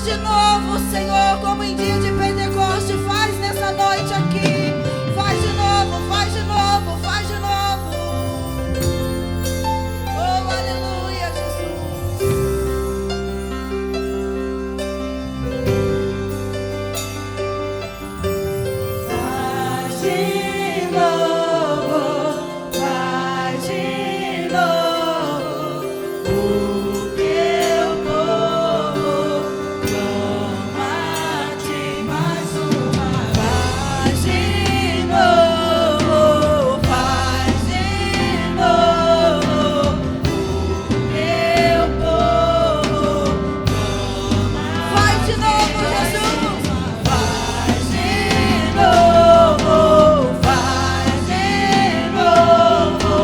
de novo, Senhor, como em dia de Pentecoste. Faz nessa noite aqui. Faz de novo, faz de novo, faz de novo. Oh, aleluia, Jesus. Faz de novo, faz de novo. O teu povo clama a ti mais uma vez. Faz de novo, faz de novo. O teu povo clama. Faz de novo, Jesus. Faz de novo, faz de novo.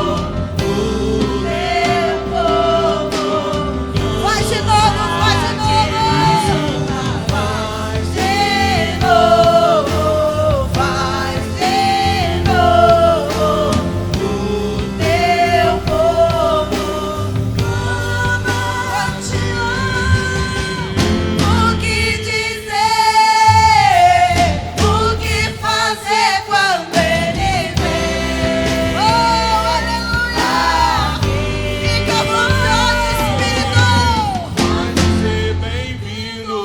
O teu povo. Faz de novo, faz de novo. Faz de novo, faz de novo. O teu povo clama a ti. O que dizer? O que fazer quando ele vem? Oh, aleluia! Fica à vontade, Espírito. Pode ser bem-vindo.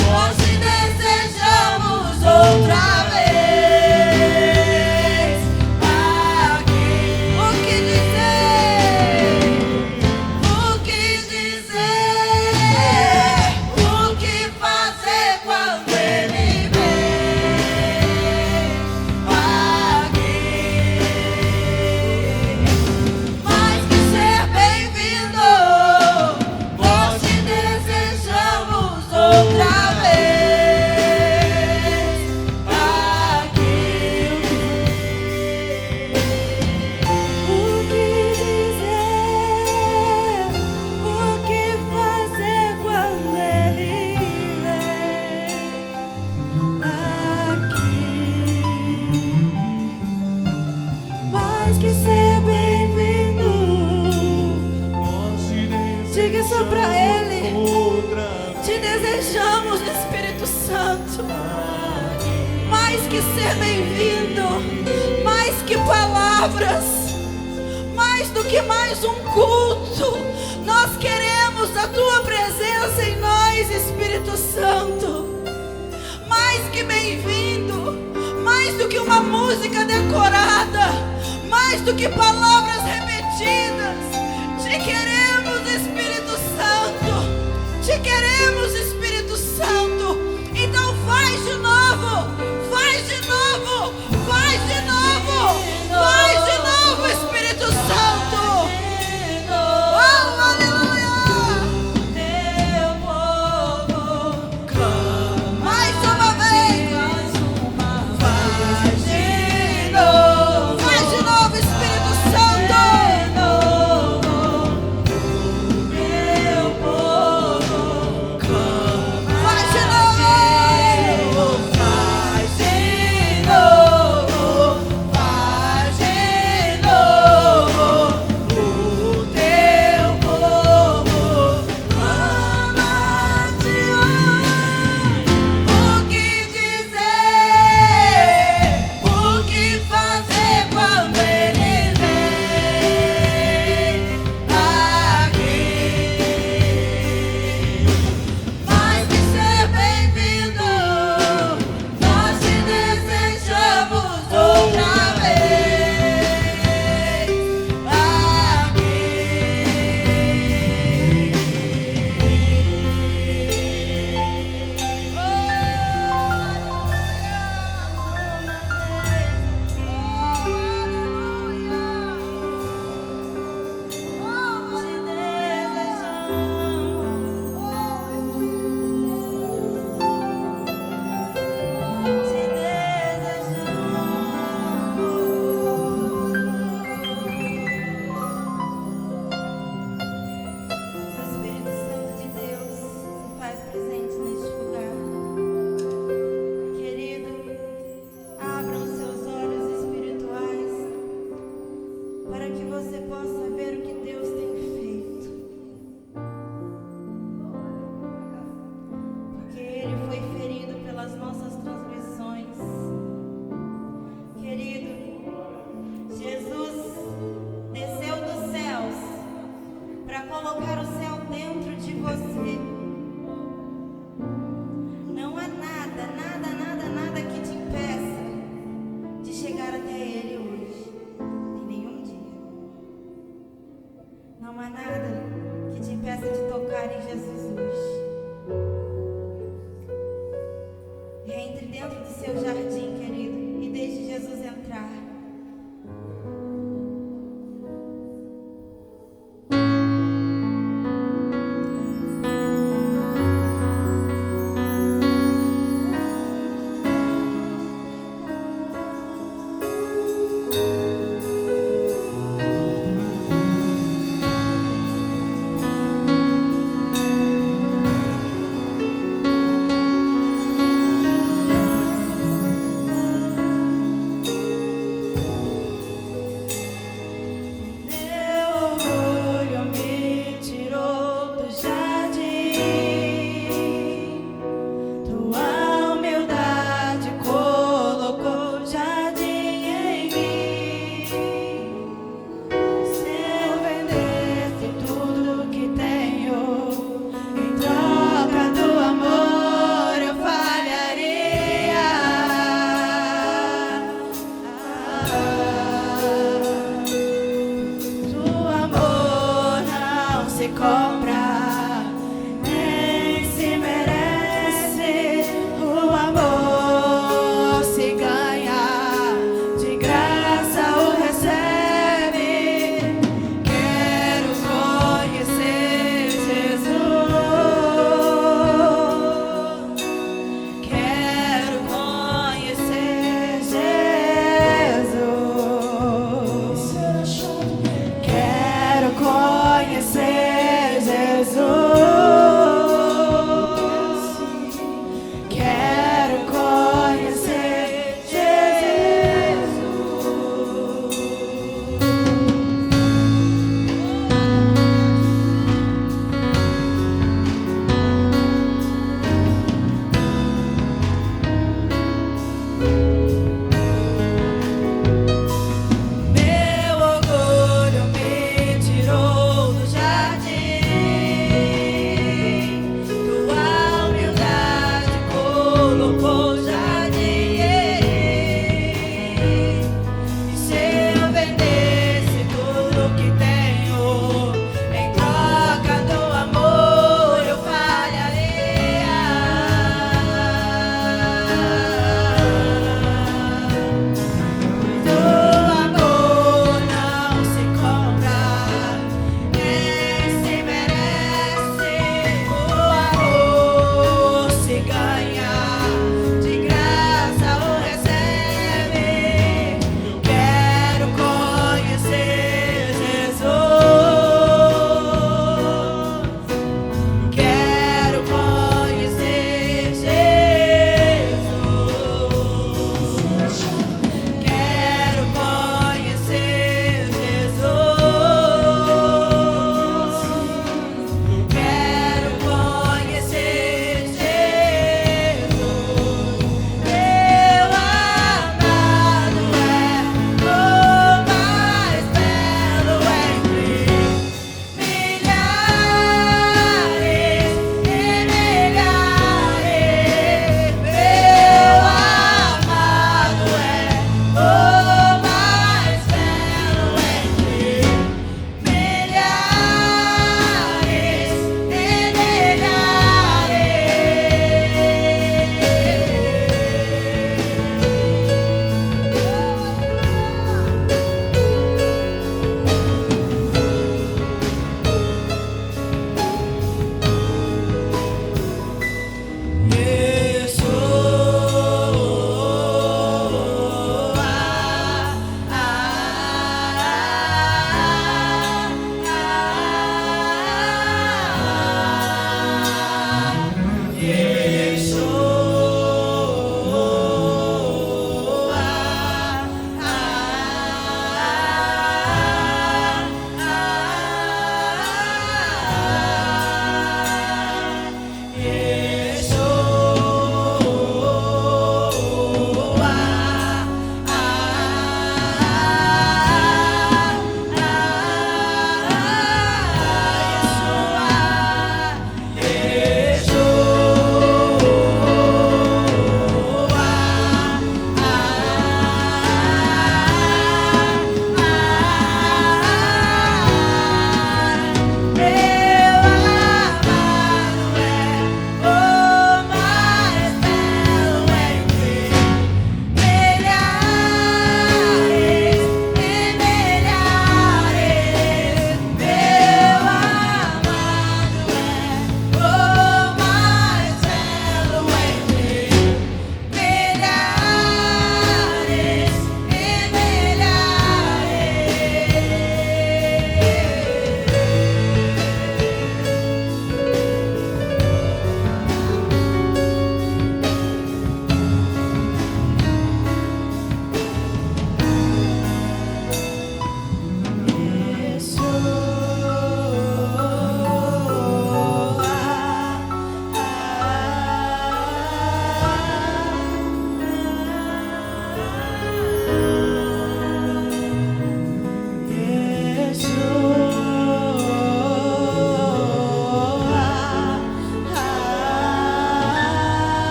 Nós te desejamos outra vez aqui. O que dizer? O que dizer? O que fazer quando ele vem aqui? Mais que ser bem-vindo, nós te desejamos outra vez aqui. O que dizer? O que fazer quando ele vem aqui? Mais que ser bem-vindo, Nós te diga isso pra ele. desejamos outra Te desejamos, Espírito Santo. Mais que ser bem-vindo, mais que palavras, mais do que mais um culto, nós queremos a tua presença em nós, Espírito Santo. Mais que bem-vindo, mais do que uma música decorada, mais do que palavras repetidas. Te queremos, Espírito Santo. Te queremos, Espírito Santo. Então faz de novo, faz de novo, faz de novo, faz de novo, Espírito Santo. Oh, aleluia. Mais uma vez. Faz de novo, Espírito Santo. Faz de novo.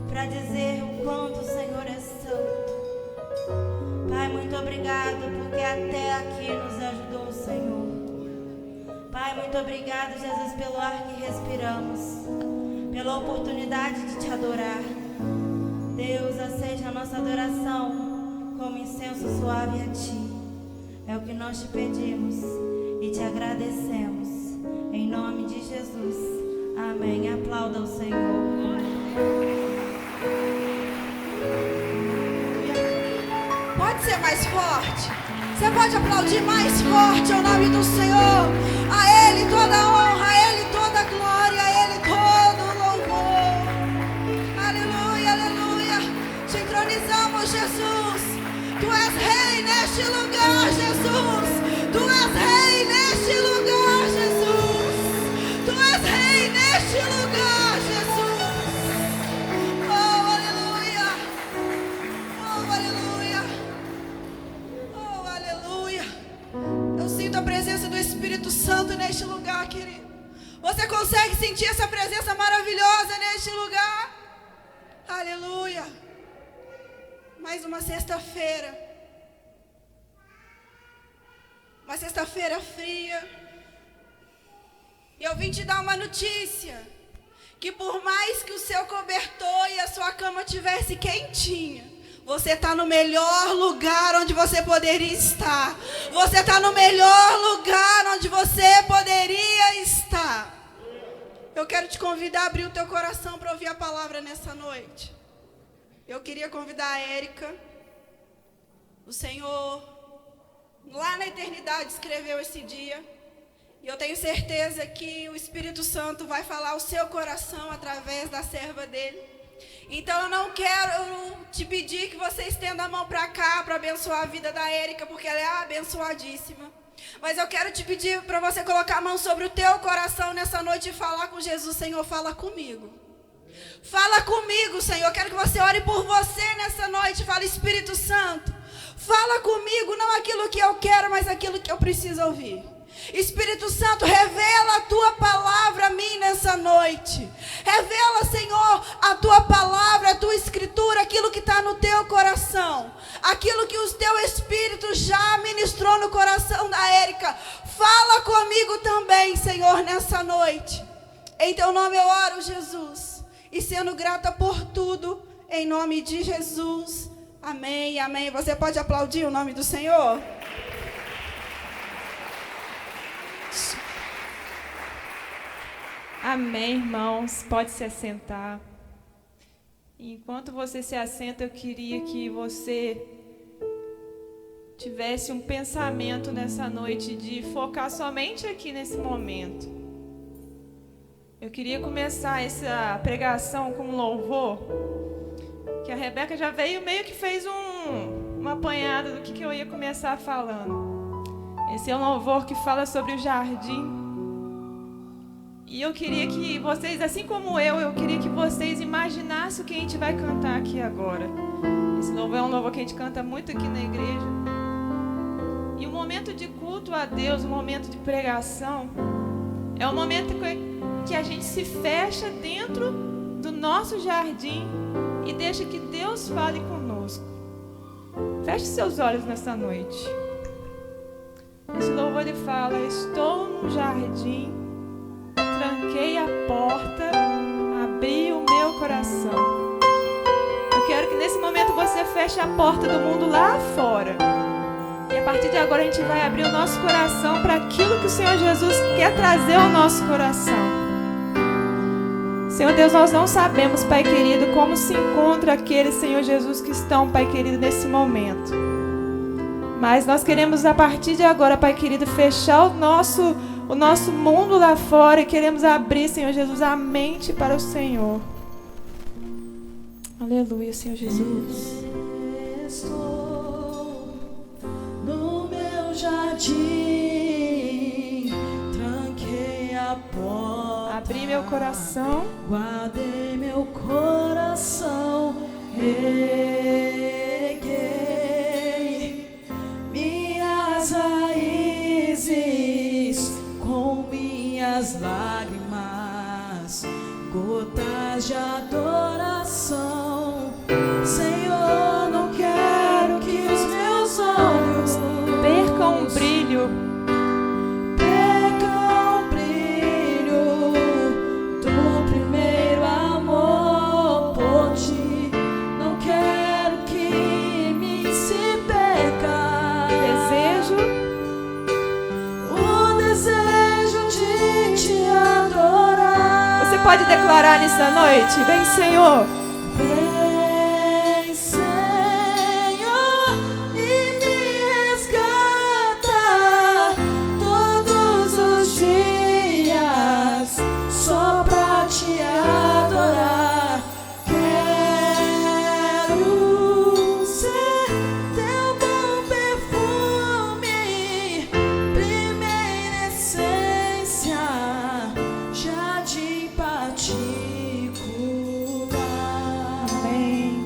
Para dizer o quanto o Senhor é santo. Pai, muito obrigado porque até aqui nos ajudou o Senhor. Pai, muito obrigado, Jesus, pelo ar que respiramos, pela oportunidade de te adorar. Deus, aceite a nossa adoração como incenso suave a ti. É o que nós te pedimos e te agradecemos. Em nome de Jesus. Amém. Aplauda o Senhor. Pode ser mais forte. Você pode aplaudir mais forte ao nome do Senhor. A Ele toda a honra, a Ele toda a glória, a Ele todo o louvor. Aleluia, aleluia. Te entronizamos, Jesus. Tu és rei neste lugar, Jesus. Tu és rei neste lugar, Jesus. Tu és rei neste lugar, Jesus. Oh, aleluia. Oh, aleluia. Oh, aleluia. Eu sinto a presença do Espírito Santo neste lugar, querido. Você consegue sentir essa presença maravilhosa neste lugar? Aleluia. Mais uma sexta-feira. Uma sexta-feira fria. E eu vim te dar uma notícia. Que por mais que o seu cobertor e a sua cama tivesse quentinha, você está no melhor lugar onde você poderia estar. Você está no melhor lugar onde você poderia estar. Eu quero te convidar a abrir o teu coração para ouvir a palavra nessa noite. Eu queria convidar a Érica. O Senhor, lá na eternidade, escreveu esse dia. E eu tenho certeza que o Espírito Santo vai falar ao seu coração através da serva dele. Então eu não quero te pedir que você estenda a mão para cá para abençoar a vida da Érica, porque ela é abençoadíssima. Mas eu quero te pedir para você colocar a mão sobre o teu coração nessa noite e falar com Jesus. Senhor, fala comigo. Fala comigo, Senhor. Eu quero que você ore por você nessa noite. Fala, Espírito Santo, fala comigo, não aquilo que eu quero, mas aquilo que eu preciso ouvir. Espírito Santo, revela a tua palavra a mim nessa noite. Revela, Senhor, a tua palavra, a tua escritura, aquilo que está no teu coração, aquilo que o teu Espírito já ministrou no coração da Érica. Fala comigo também, Senhor, nessa noite. Em teu nome eu oro, Jesus, e sendo grata por tudo, em nome de Jesus. Amém, amém. Você pode aplaudir o nome do Senhor? Amém, irmãos. Pode se assentar. Enquanto você se assenta, eu queria que você tivesse um pensamento nessa noite de focar somente aqui nesse momento. Eu queria começar essa pregação com um louvor, que a Rebeca já veio meio que fez uma apanhada do que eu ia começar falando. Esse é um louvor que fala sobre o jardim. E eu queria que vocês, assim como eu queria que vocês imaginassem o que a gente vai cantar aqui agora. Esse louvor é um louvor que a gente canta muito aqui na igreja. E o momento de culto a Deus, o momento de pregação, é o momento que a gente se fecha dentro do nosso jardim e deixa que Deus fale conosco. Feche seus olhos nessa noite. Esse louvor ele fala: estou num jardim, tranquei a porta, abri o meu coração. Eu quero que nesse momento você feche a porta do mundo lá fora. E a partir de agora a gente vai abrir o nosso coração para aquilo que o Senhor Jesus quer trazer ao nosso coração. Senhor Deus, nós não sabemos, Pai querido, como se encontra aqueles, Senhor Jesus, que estão, Pai querido, nesse momento. Mas nós queremos, a partir de agora, Pai querido, fechar o nosso mundo lá fora e queremos abrir, Senhor Jesus, a mente para o Senhor. Aleluia, Senhor Jesus. Estou no meu jardim, tranquei a porta, abri meu coração, guardei meu coração, reguei minhas raízes com minhas lágrimas, gotas de adoração. Senhor, não quero que os meus olhos percam o brilho do primeiro amor por ti. Não quero que me se perca o desejo de te adorar. Você pode declarar nessa noite: vem, Senhor. Vem, Senhor, e me resgata todos os dias, só pra te adorar. Quero ser teu bom perfume, primeira essência, jardim particular. Amém.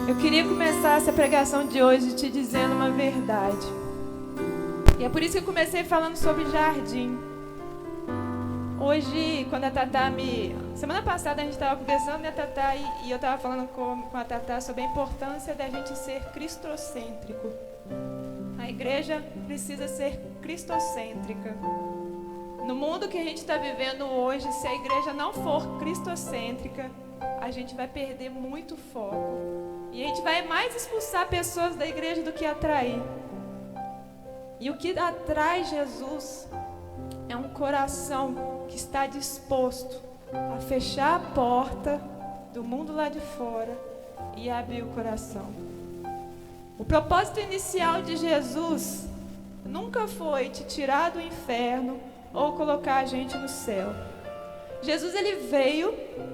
Eu queria começar essa pregação de hoje te dizendo uma verdade. E é por isso que eu comecei falando sobre jardim. Hoje, quando a Tatá semana passada a gente estava conversando, né, Tatá, e eu estava falando com a Tatá sobre a importância da gente ser cristocêntrico. A igreja precisa ser cristocêntrica. No mundo que a gente está vivendo hoje, se a igreja não for cristocêntrica, a gente vai perder muito foco. E a gente vai mais expulsar pessoas da igreja do que atrair. E o que atrai Jesus é um coração que está disposto a fechar a porta do mundo lá de fora e abrir o coração. O propósito inicial de Jesus nunca foi te tirar do inferno ou colocar a gente no céu. Jesus, ele veio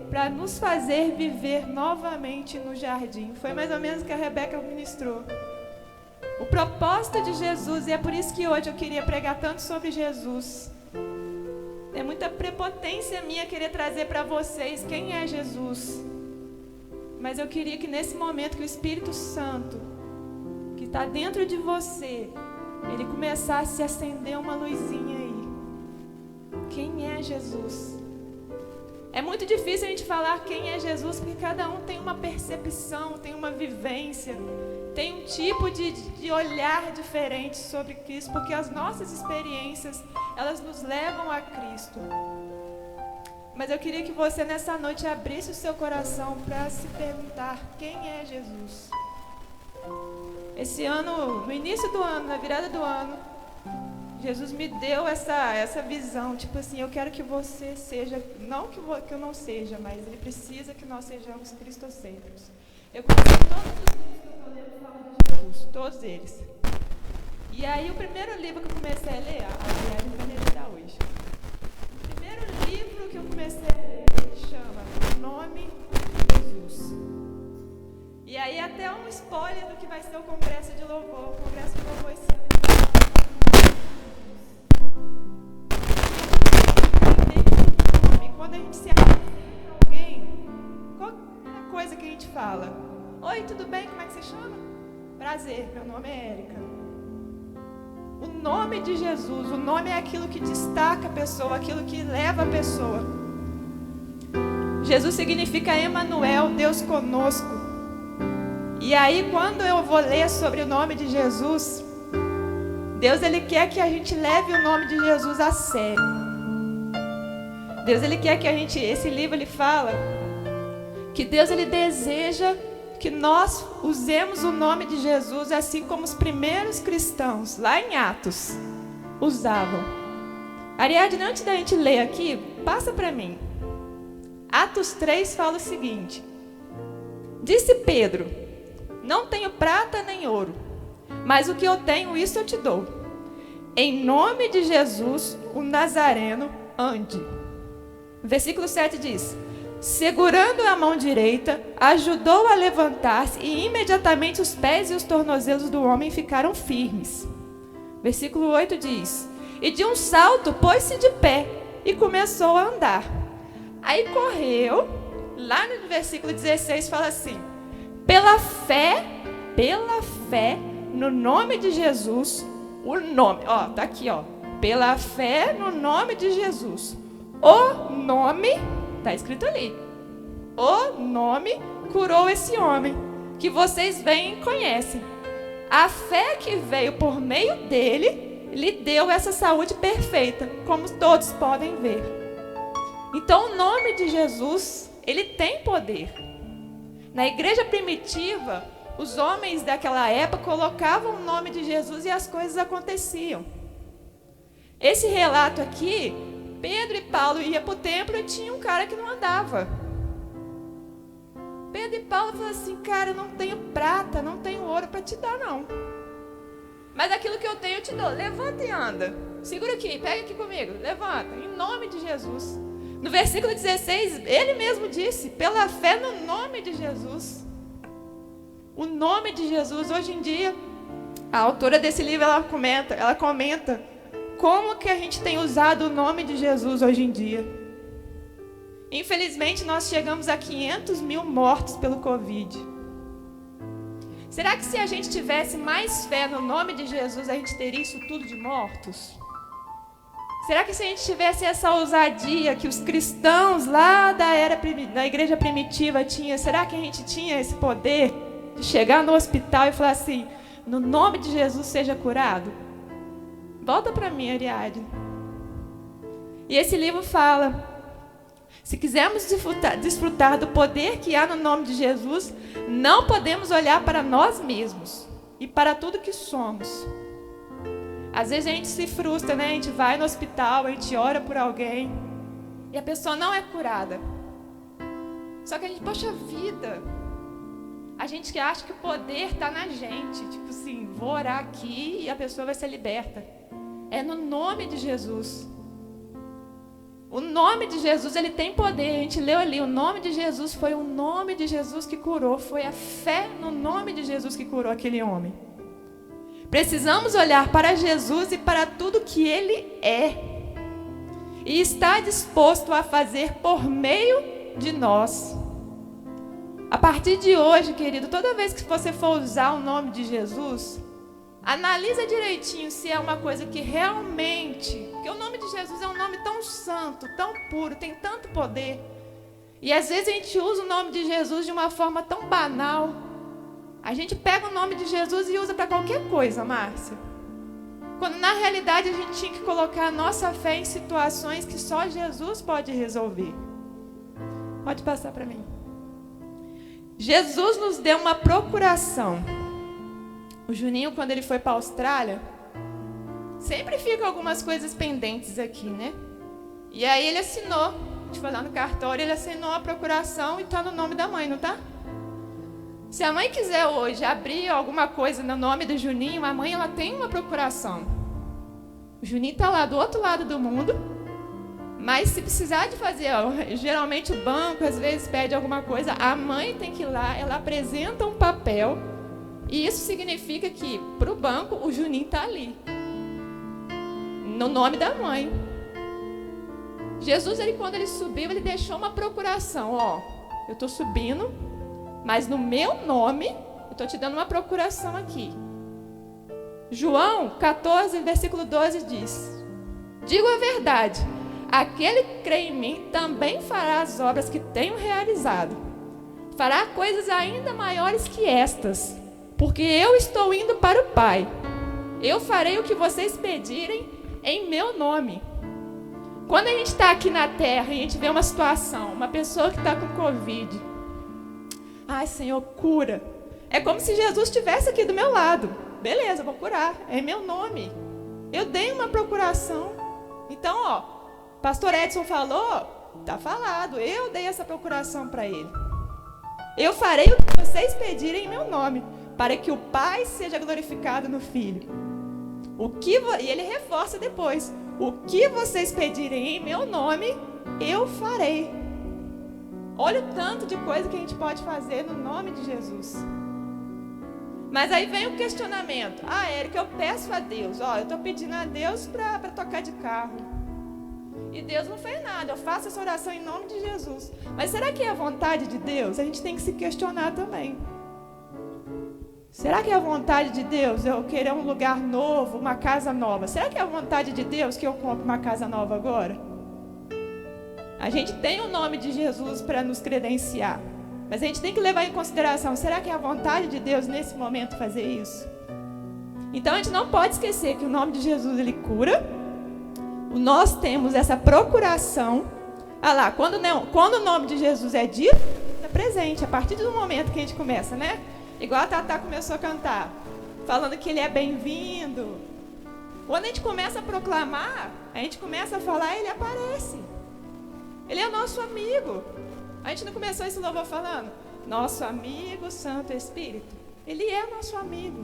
para nos fazer viver novamente no jardim. Foi mais ou menos o que a Rebeca ministrou. O propósito de Jesus, e é por isso que hoje eu queria pregar tanto sobre Jesus. É muita prepotência minha querer trazer para vocês quem é Jesus. Mas eu queria que nesse momento que o Espírito Santo, que está dentro de você, ele começasse a acender uma luzinha aí. Quem é Jesus? É muito difícil a gente falar quem é Jesus, porque cada um tem uma percepção, tem uma vivência, tem um tipo de olhar diferente sobre Cristo, porque as nossas experiências, elas nos levam a Cristo. Mas eu queria que você nessa noite abrisse o seu coração para se perguntar quem é Jesus. Esse ano, no início do ano, na virada do ano, Jesus me deu essa visão, tipo assim, eu quero que você seja, não que eu não seja, mas Ele precisa que nós sejamos cristocêntricos. Eu comecei todos os livros que eu estou lendo falam de Jesus, todos eles. E aí o primeiro livro que eu comecei a ler, aliás, eu vou meditar hoje. O primeiro livro que eu comecei a ler chama O Nome de Jesus. E aí até um spoiler do que vai ser o Congresso de Louvor. O Congresso de Louvor esse ano. Quando a gente se apresenta a alguém, qual é a coisa que a gente fala? Oi, tudo bem? Como é que você chama? Prazer, meu nome é Érica. O nome de Jesus, o nome é aquilo que destaca a pessoa, aquilo que leva a pessoa. Jesus significa Emanuel, Deus conosco. E aí, quando eu vou ler sobre o nome de Jesus, Deus, Ele quer que a gente leve o nome de Jesus a sério. Deus, Ele quer que a gente, esse livro, ele fala que Deus, Ele deseja que nós usemos o nome de Jesus assim como os primeiros cristãos, lá em Atos, usavam. Ariadne, antes da gente ler aqui, passa para mim. Atos 3 fala o seguinte: disse Pedro, não tenho prata nem ouro, mas o que eu tenho, isso eu te dou. Em nome de Jesus, o Nazareno, ande. Versículo 7 diz: segurando a mão direita, ajudou a levantar-se e imediatamente os pés e os tornozelos do homem ficaram firmes. Versículo 8 diz: e de um salto pôs-se de pé e começou a andar. Aí correu, lá no versículo 16 fala assim: pela fé, no nome de Jesus, o nome, ó, tá aqui, ó, pela fé no nome de Jesus, o nome, tá escrito ali, o nome curou esse homem, que vocês veem e conhecem. A fé que veio por meio dele, lhe deu essa saúde perfeita, como todos podem ver. Então o nome de Jesus, ele tem poder. Na igreja primitiva, os homens daquela época colocavam o nome de Jesus e as coisas aconteciam. Esse relato aqui, Pedro e Paulo iam para o templo e tinha um cara que não andava. Pedro e Paulo falaram assim: cara, eu não tenho prata, não tenho ouro para te dar não. Mas aquilo que eu tenho eu te dou. Levanta e anda. Segura aqui, pega aqui comigo. Levanta, em nome de Jesus. No versículo 16, ele mesmo disse: pela fé no nome de Jesus. O nome de Jesus, hoje em dia, a autora desse livro, ela comenta como que a gente tem usado o nome de Jesus hoje em dia. Infelizmente, nós chegamos a 500 mil mortos pelo Covid. Será que se a gente tivesse mais fé no nome de Jesus, a gente teria isso tudo de mortos? Será que se a gente tivesse essa ousadia que os cristãos lá da igreja primitiva tinham, será que a gente tinha esse poder de chegar no hospital e falar assim: no nome de Jesus seja curado? Volta para mim, Ariadne. E esse livro fala: se quisermos desfrutar do poder que há no nome de Jesus, não podemos olhar para nós mesmos e para tudo que somos. Às vezes a gente se frustra, né? A gente vai no hospital, a gente ora por alguém e a pessoa não é curada. Só que a gente, poxa vida, a gente acha que o poder está na gente. Tipo assim, vou orar aqui e a pessoa vai ser liberta. É no nome de Jesus. O nome de Jesus, ele tem poder. A gente leu ali, o nome de Jesus foi o nome de Jesus que curou. Foi a fé no nome de Jesus que curou aquele homem. Precisamos olhar para Jesus e para tudo que ele é. E está disposto a fazer por meio de nós. A partir de hoje, querido, toda vez que você for usar o nome de Jesus, analisa direitinho se é uma coisa que realmente... Porque o nome de Jesus é um nome tão santo, tão puro, tem tanto poder. E às vezes a gente usa o nome de Jesus de uma forma tão banal. A gente pega o nome de Jesus e usa para qualquer coisa, Márcia. Quando na realidade a gente tinha que colocar a nossa fé em situações que só Jesus pode resolver. Pode passar para mim. Jesus nos deu uma procuração. O Juninho, quando ele foi para a Austrália, sempre fica algumas coisas pendentes aqui, né? E aí ele assinou, a gente foi lá no cartório, ele assinou a procuração e está no nome da mãe, não está? Se a mãe quiser hoje abrir alguma coisa no nome do Juninho, a mãe ela tem uma procuração. O Juninho está lá do outro lado do mundo, mas se precisar de fazer, geralmente o banco às vezes pede alguma coisa, a mãe tem que ir lá, ela apresenta um papel, e isso significa que para o banco o Juninho está ali, no nome da mãe. Jesus, quando ele subiu, ele deixou uma procuração, ó, eu estou subindo, mas no meu nome, eu estou te dando uma procuração aqui. João 14, versículo 12 diz: digo a verdade, aquele que crê em mim também fará as obras que tenho realizado. Fará coisas ainda maiores que estas, porque eu estou indo para o Pai. Eu farei o que vocês pedirem em meu nome. Quando a gente está aqui na terra e a gente vê uma situação, uma pessoa que está com Covid, ai, Senhor, cura. É como se Jesus estivesse aqui do meu lado. Beleza, vou curar. É em meu nome. Eu dei uma procuração. Então, ó, pastor Edson falou, tá falado. Eu dei essa procuração para ele. Eu farei o que vocês pedirem em meu nome, para que o Pai seja glorificado no Filho. E ele reforça depois: o que vocês pedirem em meu nome, eu farei. Olha o tanto de coisa que a gente pode fazer no nome de Jesus. Mas aí vem o questionamento. Érica, eu peço a Deus. Eu estou pedindo a Deus para trocar de carro. E Deus não fez nada. Eu faço essa oração em nome de Jesus. Mas será que é a vontade de Deus? A gente tem que se questionar também. Será que é a vontade de Deus eu querer um lugar novo, uma casa nova? Será que é a vontade de Deus que eu compre uma casa nova agora? A gente tem o nome de Jesus para nos credenciar. Mas a gente tem que levar em consideração, será que é a vontade de Deus nesse momento fazer isso? Então a gente não pode esquecer que o nome de Jesus, ele cura. Nós temos essa procuração. Quando o nome de Jesus é dito, é presente. A partir do momento que a gente começa, né? Igual a Tatá começou a cantar, falando que ele é bem-vindo. Quando a gente começa a proclamar, a gente começa a falar, ele aparece. Ele é nosso amigo. A gente não começou esse louvor falando, nosso amigo Santo Espírito. Ele é nosso amigo.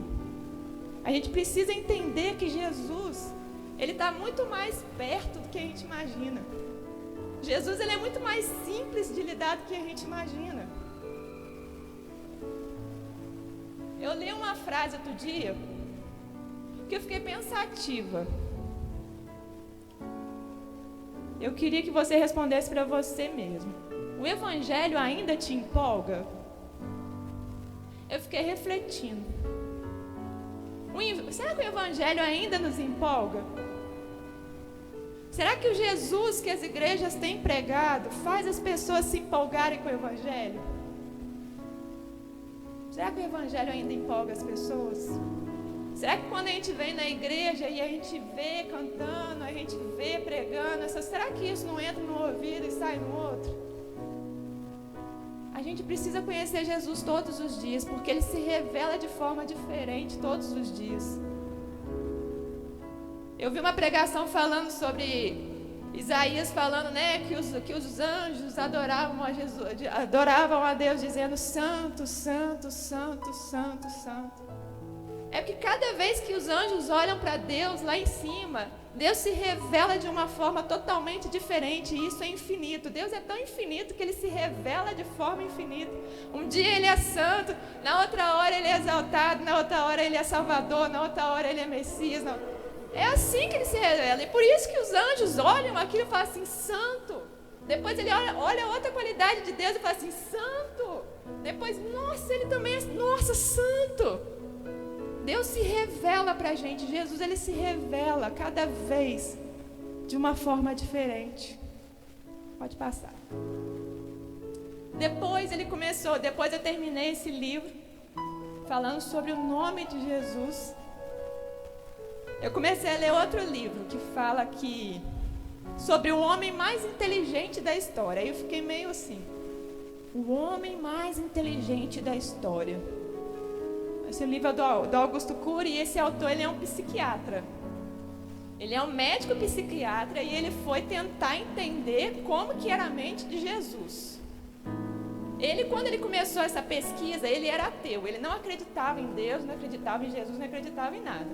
A gente precisa entender que Jesus, ele está muito mais perto do que a gente imagina. Jesus, ele é muito mais simples de lidar do que a gente imagina. Eu li uma frase outro dia que eu fiquei pensativa. Eu queria que você respondesse para você mesmo. O Evangelho ainda te empolga? Eu fiquei refletindo. Será que o Evangelho ainda nos empolga? Será que o Jesus que as igrejas têm pregado faz as pessoas se empolgarem com o Evangelho? Será que o Evangelho ainda empolga as pessoas? Será que quando a gente vem na igreja e a gente vê cantando, a gente vê pregando, será que isso não entra no ouvido e sai no outro? A gente precisa conhecer Jesus todos os dias, porque Ele se revela de forma diferente todos os dias. Eu vi uma pregação falando sobre Isaías falando, né, que os anjos adoravam a Jesus, adoravam a Deus dizendo santo, santo, santo, santo, santo. É porque cada vez que os anjos olham para Deus lá em cima, Deus se revela de uma forma totalmente diferente, e isso é infinito. Deus é tão infinito que Ele se revela de forma infinita. Um dia Ele é santo, na outra hora Ele é exaltado, na outra hora Ele é Salvador, na outra hora Ele é Messias. Não. É assim que Ele se revela, e por isso que os anjos olham aquilo e falam assim, santo. Depois Ele olha outra qualidade de Deus e fala assim, santo. Depois, nossa, Ele também é, nossa, santo. Deus se revela para a gente. Jesus, Ele se revela cada vez de uma forma diferente. Pode passar. Depois eu terminei esse livro falando sobre o nome de Jesus. Eu comecei a ler outro livro que fala sobre o homem mais inteligente da história. Aí eu fiquei meio assim, o homem mais inteligente da história. Esse livro é do Augusto Cury, e esse autor, ele é um psiquiatra. Ele é um médico psiquiatra e ele foi tentar entender como que era a mente de Jesus. Quando ele começou essa pesquisa, ele era ateu. Ele não acreditava em Deus, não acreditava em Jesus, não acreditava em nada.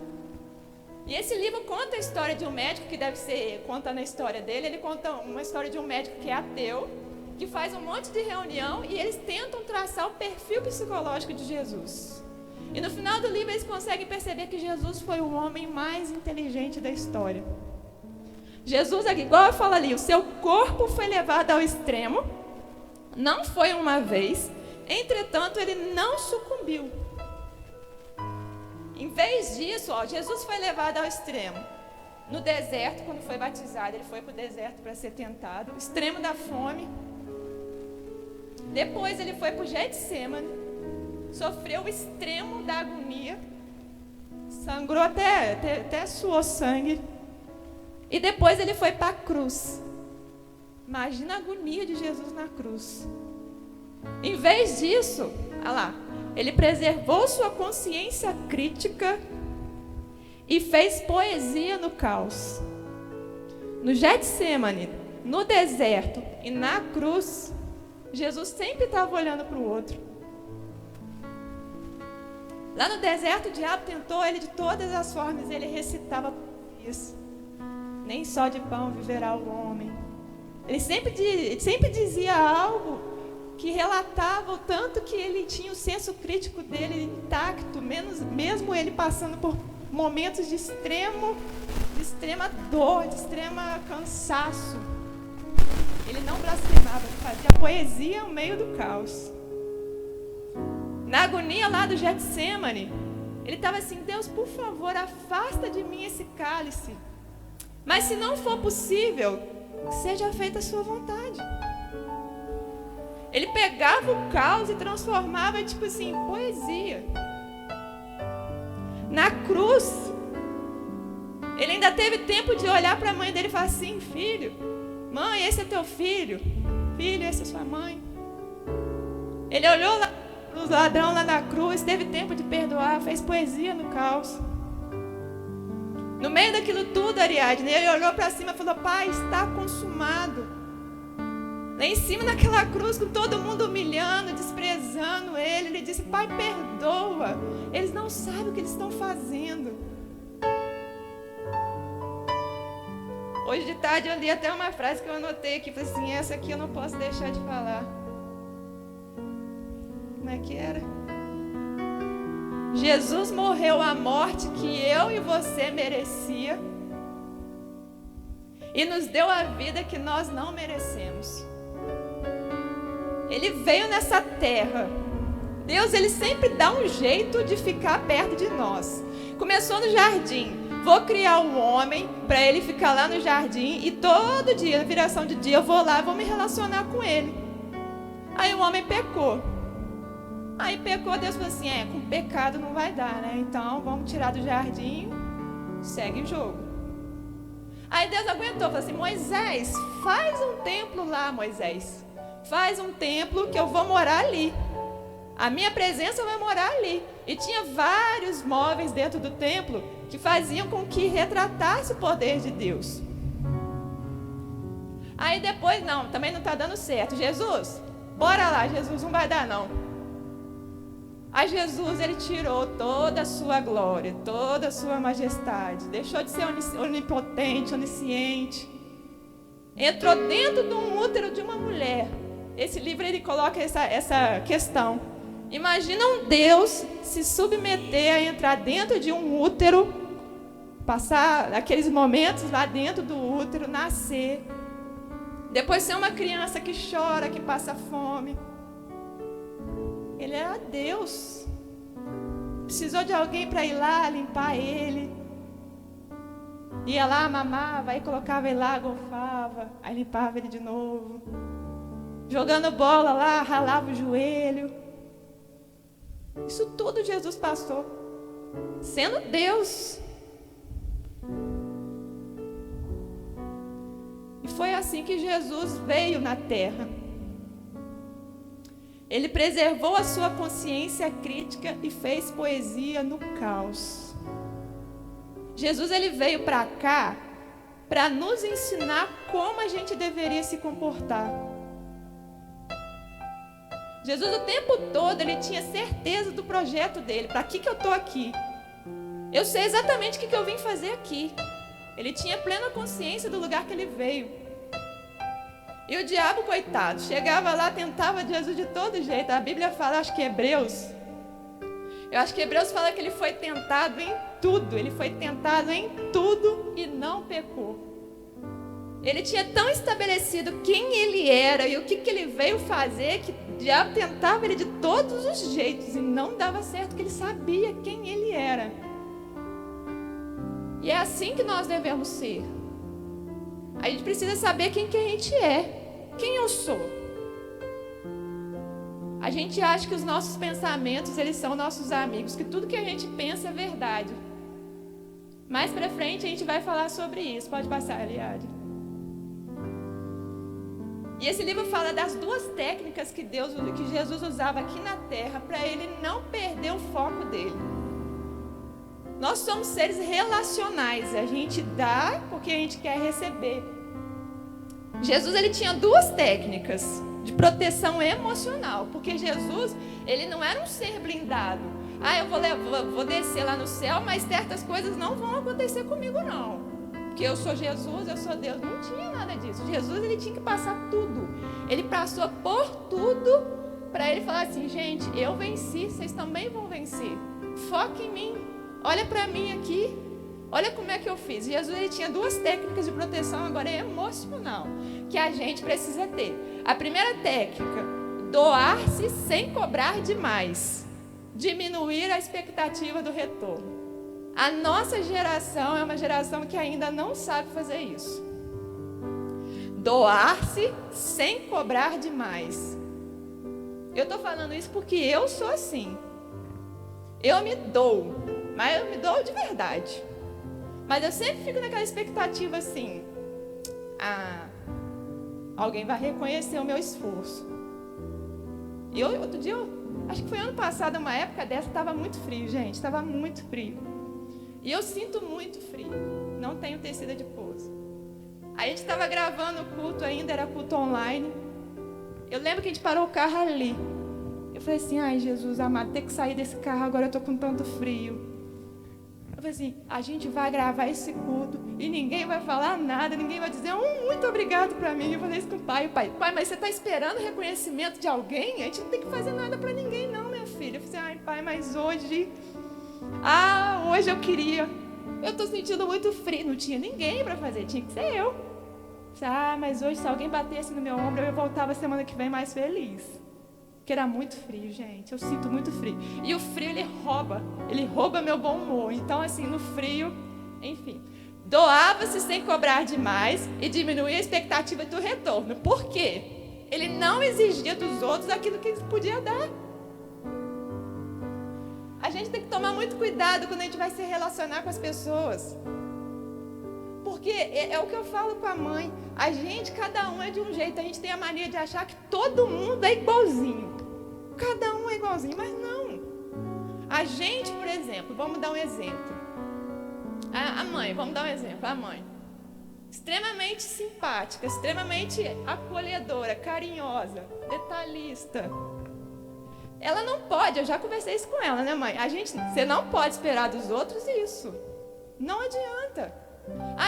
E esse livro conta a história de um médico que contando a história dele, ele conta uma história de um médico que é ateu, que faz um monte de reunião e eles tentam traçar o perfil psicológico de Jesus. E no final do livro eles conseguem perceber que Jesus foi o homem mais inteligente da história. Jesus, igual eu falo ali, o seu corpo foi levado ao extremo, não foi uma vez, entretanto ele não sucumbiu. Em vez disso, Jesus foi levado ao extremo. No deserto, quando foi batizado, ele foi para o deserto para ser tentado, extremo da fome. Depois ele foi para o Getsemane, sofreu o extremo da agonia, sangrou até suou sangue, e depois ele foi para a cruz. Imagina a agonia de Jesus na cruz. Em vez disso, ele preservou sua consciência crítica e fez poesia no caos. No Getsemane, no deserto e na cruz, Jesus sempre estava olhando para o outro. Lá no deserto, o diabo tentou ele de todas as formas. Ele recitava isso. Nem só de pão viverá o homem. Ele sempre dizia algo que relatava o tanto que ele tinha o senso crítico dele intacto, mesmo ele passando por momentos de extrema dor, de extrema cansaço. Ele não blasfemava, ele fazia poesia no meio do caos. Na agonia lá do Getsemane, ele estava assim: Deus, por favor, afasta de mim esse cálice. Mas se não for possível, seja feita a sua vontade. Ele pegava o caos e transformava, tipo assim, em poesia. Na cruz, ele ainda teve tempo de olhar para a mãe dele e falar assim: filho, mãe, esse é teu filho. Filho, essa é sua mãe. Ele olhou lá os ladrão lá na cruz, teve tempo de perdoar, fez poesia no caos. No meio daquilo tudo, Ariadne, ele olhou para cima e falou: Pai, está consumado. Lá em cima daquela cruz, com todo mundo humilhando, desprezando ele disse: Pai, perdoa. Eles não sabem o que eles estão fazendo. Hoje de tarde eu li até uma frase que eu anotei aqui, falei assim: essa aqui eu não posso deixar de falar. Como é que era? Jesus morreu a morte que eu e você merecia e nos deu a vida que nós não merecemos. Ele veio nessa terra. Deus, ele sempre dá um jeito de ficar perto de nós. Começou no jardim. Vou criar um homem para ele ficar lá no jardim e todo dia, na viração de dia, eu vou lá e vou me relacionar com ele. Aí o homem pecou. Aí pecou, Deus falou assim: com pecado não vai dar, né? Então vamos tirar do jardim, segue o jogo. Aí Deus aguentou, falou assim: Moisés, faz um templo lá, Moisés. Faz um templo que eu vou morar ali. A minha presença vai morar ali. E tinha vários móveis dentro do templo que faziam com que retratasse o poder de Deus. Aí depois, não, também não está dando certo. Jesus, bora lá, Jesus, não vai dar não. Aí Jesus, ele tirou toda a sua glória, toda a sua majestade, deixou de ser onipotente, onisciente, entrou dentro de um útero de uma mulher. Esse livro, ele coloca essa questão. Imagina um Deus se submeter a entrar dentro de um útero, passar aqueles momentos lá dentro do útero, nascer, depois ser uma criança que chora, que passa fome. Ele era Deus. Precisou de alguém para ir lá limpar ele. Ia lá, mamava, aí colocava ele lá, golfava, aí limpava ele de novo. Jogando bola lá, ralava o joelho. Isso tudo Jesus passou, sendo Deus. E foi assim que Jesus veio na terra. Ele preservou a sua consciência crítica e fez poesia no caos. Jesus, ele veio para cá para nos ensinar como a gente deveria se comportar. Jesus, o tempo todo, ele tinha certeza do projeto dele. Para que eu estou aqui? Eu sei exatamente o que eu vim fazer aqui. Ele tinha plena consciência do lugar que ele veio. E o diabo, coitado, chegava lá, tentava Jesus de todo jeito. A Bíblia fala, acho que Hebreus fala que ele foi tentado em tudo. Ele foi tentado em tudo e não pecou. Ele tinha tão estabelecido quem ele era e o que ele veio fazer, que o diabo tentava ele de todos os jeitos e não dava certo, porque ele sabia quem ele era. E é assim que nós devemos ser. A gente precisa saber quem que a gente é. Quem eu sou? A gente acha que os nossos pensamentos, eles são nossos amigos, que tudo que a gente pensa é verdade. Mais pra frente a gente vai falar sobre isso. Pode passar, Eliade. E esse livro fala das duas técnicas que Jesus usava aqui na terra para ele não perder o foco dele. Nós somos seres relacionais. A gente dá porque a gente quer receber. Jesus, ele tinha duas técnicas de proteção emocional, porque Jesus, ele não era um ser blindado. Eu vou descer lá no céu, mas certas coisas não vão acontecer comigo não, porque porque eu sou Jesus, eu sou Deus. Não tinha nada disso. Jesus, ele tinha que passar tudo. Ele passou por tudo para ele falar assim: gente, eu venci, vocês também vão vencer. Foca em mim. Olha para mim aqui. Olha como é que eu fiz. Jesus, ele tinha 2 técnicas de proteção agora emocional que a gente precisa ter. A primeira técnica: doar-se sem cobrar demais. Diminuir a expectativa do retorno. A nossa geração é uma geração que ainda não sabe fazer isso. Doar-se sem cobrar demais. Eu estou falando isso porque eu sou assim. Eu me dou, mas eu me dou de verdade. Mas eu sempre fico naquela expectativa assim: alguém vai reconhecer o meu esforço. Outro dia, acho que foi ano passado, uma época dessa, estava muito frio, gente. Estava muito frio. E eu sinto muito frio. Não tenho tecido de pouso. A gente estava gravando o culto ainda, era culto online. Eu lembro que a gente parou o carro ali. Eu falei assim: ai, Jesus amado, ter que sair desse carro agora, eu estou com tanto frio. Eu falei assim: a gente vai gravar esse culto e ninguém vai falar nada, ninguém vai dizer muito obrigado para mim. Eu falei isso com o pai. Pai, mas você está esperando reconhecimento de alguém? A gente não tem que fazer nada para ninguém não, minha filha. Eu falei assim: ai, pai, mas hoje eu queria. Eu estou sentindo muito frio. Não tinha ninguém para fazer, tinha que ser eu. Mas hoje se alguém batesse no meu ombro, eu voltava semana que vem mais feliz. Porque era muito frio, gente. Eu sinto muito frio. E o frio, ele rouba meu bom humor. Então, assim, no frio, enfim. Doava-se sem cobrar demais e diminuía a expectativa do retorno. Por quê? Ele não exigia dos outros aquilo que ele podia dar. A gente tem que tomar muito cuidado quando a gente vai se relacionar com as pessoas. Porque é o que eu falo com a mãe. A gente, cada um é de um jeito. A gente tem a mania de achar que todo mundo é igualzinho. Cada um é igualzinho, mas não. A gente, por exemplo, vamos dar um exemplo. A mãe, vamos dar um exemplo. A mãe, extremamente simpática, extremamente acolhedora, carinhosa, detalhista. Ela não pode, eu já conversei isso com ela, né, mãe? Você não pode esperar dos outros isso. Não adianta.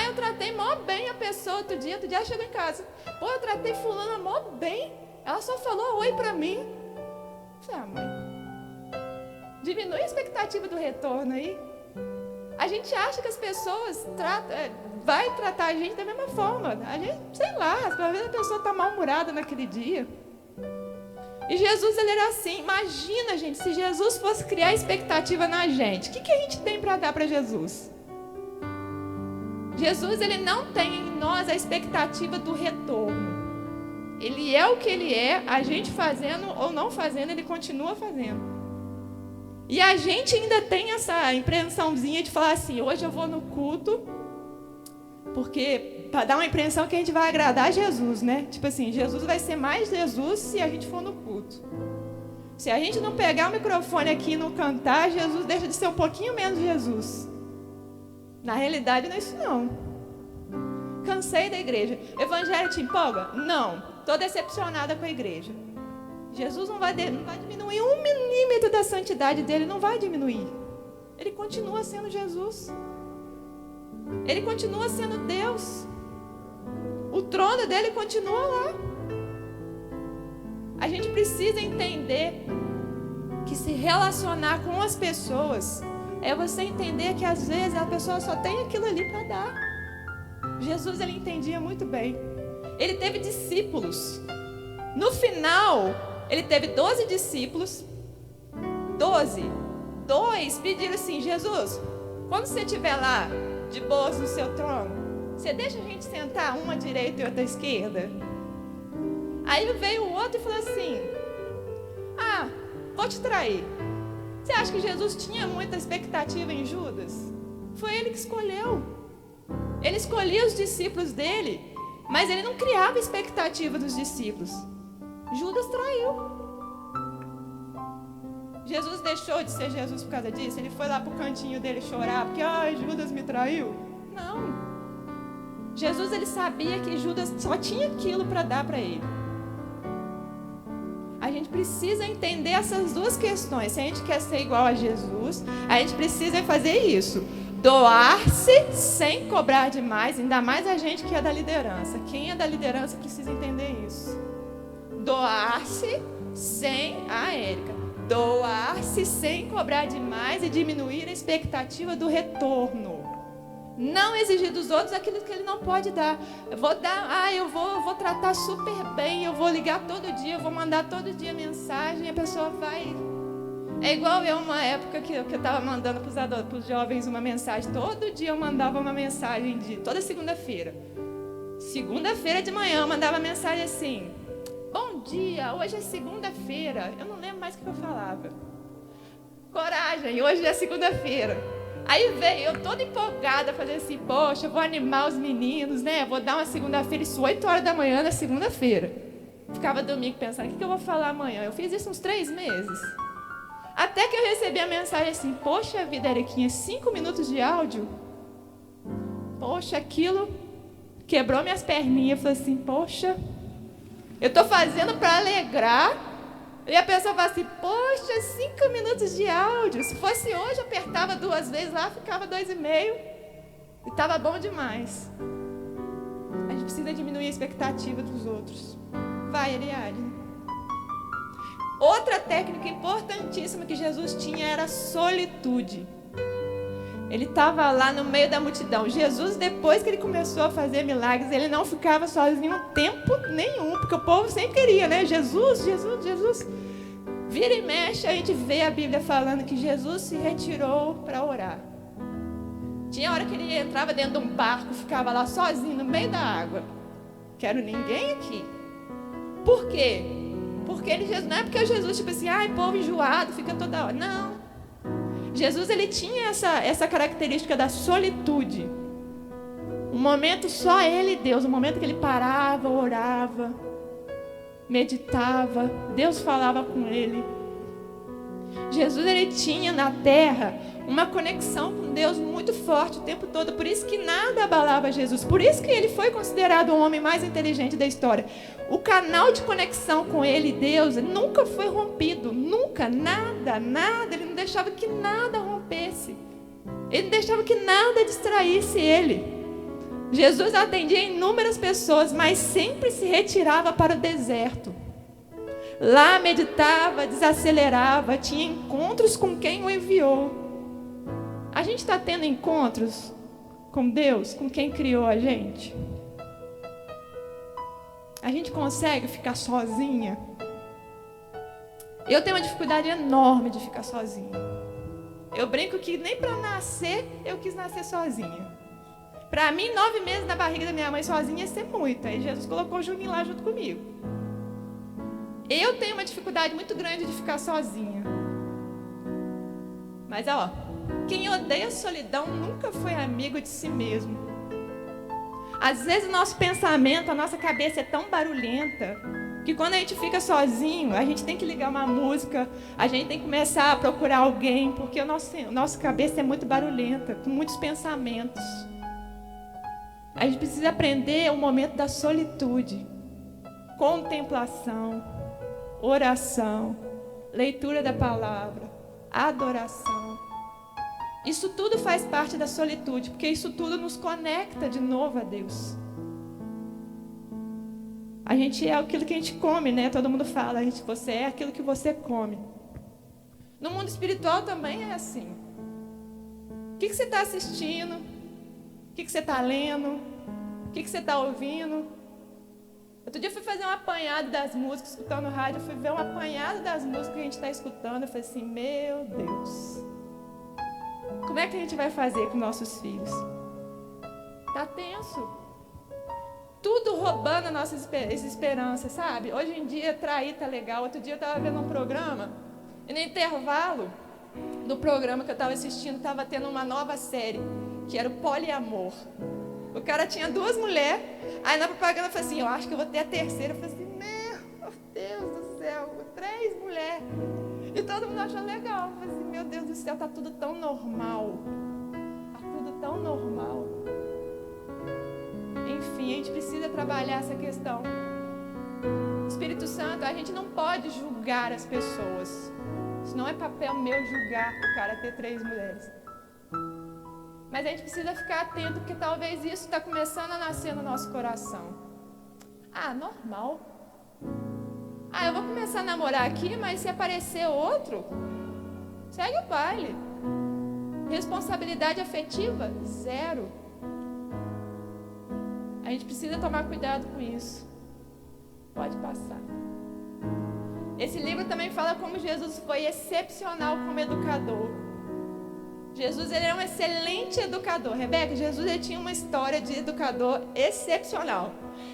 Eu tratei mó bem a pessoa outro dia ela chegou em casa. Pô, eu tratei fulana mó bem. Ela só falou oi pra mim. Eu falei: mãe, diminui a expectativa do retorno aí. A gente acha que as pessoas vai tratar a gente da mesma forma. A gente, sei lá, às vezes a pessoa tá mal-humorada naquele dia. E Jesus, ele era assim. Imagina, gente, se Jesus fosse criar expectativa na gente. O que a gente tem para dar para Jesus? Jesus, ele não tem em nós a expectativa do retorno. Ele é o que ele é, a gente fazendo ou não fazendo, ele continua fazendo. E a gente ainda tem essa impressãozinha de falar assim: hoje eu vou no culto, porque para dar uma impressão que a gente vai agradar a Jesus, né? Tipo assim, Jesus vai ser mais Jesus se a gente for no culto. Se a gente não pegar o microfone aqui e não cantar, Jesus deixa de ser um pouquinho menos Jesus. Na realidade, não é isso não. Cansei da igreja. Evangelho te empolga? Não. Estou decepcionada com a igreja. Jesus não vai diminuir 1 milímetro da santidade dele, não vai diminuir. Ele continua sendo Jesus. Ele continua sendo Deus. O trono dele continua lá. A gente precisa entender que se relacionar com as pessoas é você entender que às vezes a pessoa só tem aquilo ali para dar. Jesus, ele entendia muito bem. Ele teve discípulos. No final, ele teve 12 discípulos. 12. 2 pediram assim: Jesus, quando você estiver lá de boas no seu trono, você deixa a gente sentar uma à direita e outra à esquerda? Aí veio o outro e falou assim: vou te trair. Você acha que Jesus tinha muita expectativa em Judas? Foi ele que escolheu. Ele escolhia os discípulos dele, mas ele não criava expectativa dos discípulos. Judas traiu. Jesus deixou de ser Jesus por causa disso? Ele foi lá pro cantinho dele chorar porque Judas me traiu? Não. Jesus, ele sabia que Judas só tinha aquilo para dar para ele. A gente precisa entender essas duas questões. Se a gente quer ser igual a Jesus, a gente precisa fazer isso. Doar-se sem cobrar demais, ainda mais a gente que é da liderança. Quem é da liderança precisa entender isso. Doar-se sem... Érica. Doar-se sem cobrar demais e diminuir a expectativa do retorno. Não exigir dos outros aquilo que ele não pode dar. Eu vou dar, eu vou tratar super bem, eu vou ligar todo dia, eu vou mandar todo dia mensagem, a pessoa vai... É igual eu, uma época que eu estava mandando para os jovens uma mensagem. Todo dia eu mandava uma mensagem, toda segunda-feira. Segunda-feira de manhã eu mandava mensagem assim: bom dia, hoje é segunda-feira. Eu não lembro mais o que eu falava. Coragem, hoje é segunda-feira. Aí veio eu toda empolgada, fazer assim: poxa, eu vou animar os meninos, né? Vou dar uma segunda-feira, isso 8 horas da manhã na segunda-feira. Ficava domingo pensando: o que eu vou falar amanhã? Eu fiz isso uns 3 meses. Até que eu recebi a mensagem assim: poxa vida, Eriquinha, 5 minutos de áudio? Poxa, aquilo quebrou minhas perninhas. Eu falei assim: poxa, eu estou fazendo para alegrar. E a pessoa fala assim: poxa, 5 minutos de áudio. Se fosse hoje, eu apertava 2 vezes lá, ficava 2,5. E estava bom demais. A gente precisa diminuir a expectativa dos outros. Vai, Eliade. Outra técnica importantíssima que Jesus tinha era a solitude. Ele estava lá no meio da multidão. Jesus, depois que ele começou a fazer milagres, ele não ficava sozinho tempo nenhum, porque o povo sempre queria, né? Jesus, Jesus, Jesus. Vira e mexe, a gente vê a Bíblia falando que Jesus se retirou para orar. Tinha hora que ele entrava dentro de um barco, ficava lá sozinho no meio da água. Quero ninguém aqui. Por quê? Porque não é porque Jesus, tipo assim, povo enjoado, fica toda hora. Não. Jesus, ele tinha essa característica da solitude. Um momento só ele e Deus. Um momento que ele parava, orava, meditava. Deus falava com ele. Jesus, ele tinha na terra uma conexão com Deus muito forte o tempo todo. Por isso que nada abalava Jesus. Por isso que ele foi considerado o homem mais inteligente da história. O canal de conexão com ele e Deus nunca foi rompido. Nunca, nada. Ele não deixava que nada rompesse. Ele não deixava que nada distraísse ele. Jesus atendia inúmeras pessoas, mas sempre se retirava para o deserto. Lá meditava, desacelerava, tinha encontros com quem o enviou. A gente está tendo encontros com Deus, com quem criou a gente? A gente consegue ficar sozinha? Eu tenho uma dificuldade enorme de ficar sozinha. Eu brinco que nem para nascer eu quis nascer sozinha. Para mim, 9 meses na barriga da minha mãe sozinha ia ser muito. Aí Jesus colocou o Juninho lá junto comigo. Eu tenho uma dificuldade muito grande de ficar sozinha. Mas, quem odeia a solidão nunca foi amigo de si mesmo. Às vezes o nosso pensamento, a nossa cabeça é tão barulhenta que quando a gente fica sozinho, a gente tem que ligar uma música, a gente tem que começar a procurar alguém, porque a nossa cabeça é muito barulhenta, com muitos pensamentos. A gente precisa aprender o momento da solitude, contemplação, oração, leitura da palavra, adoração. Isso tudo faz parte da solitude, porque isso tudo nos conecta de novo a Deus. A gente é aquilo que a gente come, né? Todo mundo fala, você é aquilo que você come. No mundo espiritual também é assim. O que você está assistindo? O que você está lendo? O que você está ouvindo? Outro dia eu fui fazer um apanhado das músicas, escutando rádio, eu fui ver um apanhado das músicas que a gente está escutando. Eu falei assim, meu Deus, como é que a gente vai fazer com nossos filhos? Tá tenso. Tudo roubando a nossa esperança, sabe? Hoje em dia, trair tá legal. Outro dia eu estava vendo um programa, e no intervalo do programa que eu estava assistindo, estava tendo uma nova série, que era o poliamor. O cara tinha 2 mulheres, aí na propaganda eu falei assim, eu acho que eu vou ter a terceira. Eu falei assim, meu Deus do céu, 3 mulheres. E todo mundo achou legal. Eu falei assim, meu Deus do céu, tá tudo tão normal. Tá tudo tão normal. Enfim, a gente precisa trabalhar essa questão. Espírito Santo, a gente não pode julgar as pessoas. Isso não é papel meu julgar o cara ter 3 mulheres. Mas a gente precisa ficar atento, porque talvez isso está começando a nascer no nosso coração. Ah, normal. Ah, eu vou começar a namorar aqui, mas se aparecer outro, segue o baile. Responsabilidade afetiva, zero. A gente precisa tomar cuidado com isso. Pode passar. Esse livro também fala como Jesus foi excepcional como educador. Jesus, ele é um excelente educador. Rebeca, Jesus, ele tinha uma história de educador excepcional.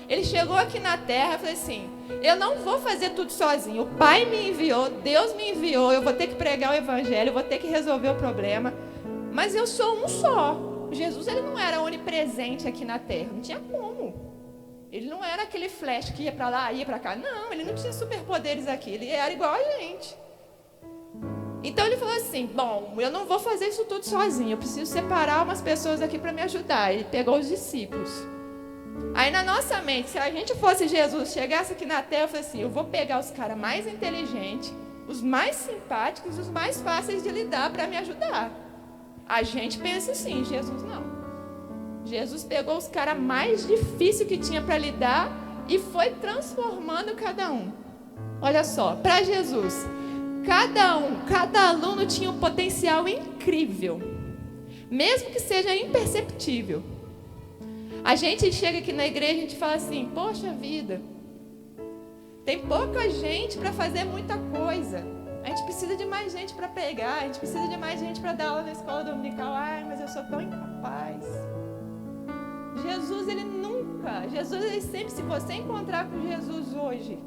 Ele chegou aqui na terra e falou assim: eu não vou fazer tudo sozinho. O Pai me enviou, Deus me enviou, eu vou ter que pregar o evangelho, eu vou ter que resolver o problema. Mas eu sou um só. Jesus, ele não era onipresente aqui na terra, não tinha como. Ele não era aquele Flash que ia para lá, ia para cá. Não, ele não tinha superpoderes aqui, ele era igual a gente. Então ele falou assim: bom, eu não vou fazer isso tudo sozinho, eu preciso separar umas pessoas aqui para me ajudar. Ele pegou os discípulos. Aí na nossa mente, se a gente fosse Jesus, chegasse aqui na terra, eu falei assim: eu vou pegar os caras mais inteligentes, os mais simpáticos, os mais fáceis de lidar para me ajudar. A gente pensa assim, Jesus não. Jesus pegou os caras mais difíceis que tinha para lidar e foi transformando cada um. Olha só, para Jesus, cada aluno tinha um potencial incrível, mesmo que seja imperceptível. A gente chega aqui na igreja e a gente fala assim: poxa vida, tem pouca gente para fazer muita coisa. A gente precisa de mais gente para pregar, a gente precisa de mais gente para dar aula na escola dominical. Ai, mas eu sou tão incapaz. Jesus, ele sempre, se você encontrar com Jesus hoje,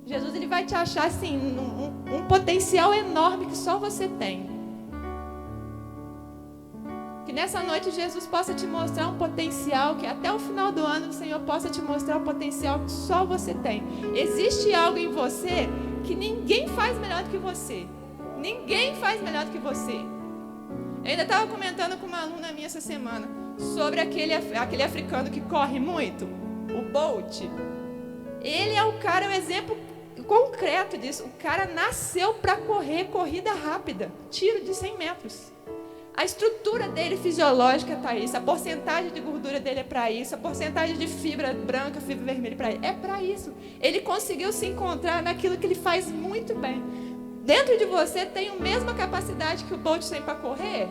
Jesus, ele vai te achar assim, um potencial enorme que só você tem. Que nessa noite Jesus possa te mostrar um potencial, que até o final do ano o Senhor possa te mostrar um potencial que só você tem. Existe algo em você que ninguém faz melhor do que você. Ninguém faz melhor do que você. Eu ainda estava comentando com uma aluna minha essa semana sobre aquele africano que corre muito, o Bolt. Ele é o exemplo concreto disso. O cara nasceu para correr corrida rápida, tiro de 100 metros. A estrutura dele fisiológica está isso, a porcentagem de gordura dele é para isso, a porcentagem de fibra branca, fibra vermelha é para isso. Ele conseguiu se encontrar naquilo que ele faz muito bem. Dentro de você tem a mesma capacidade que o Bolt tem para correr.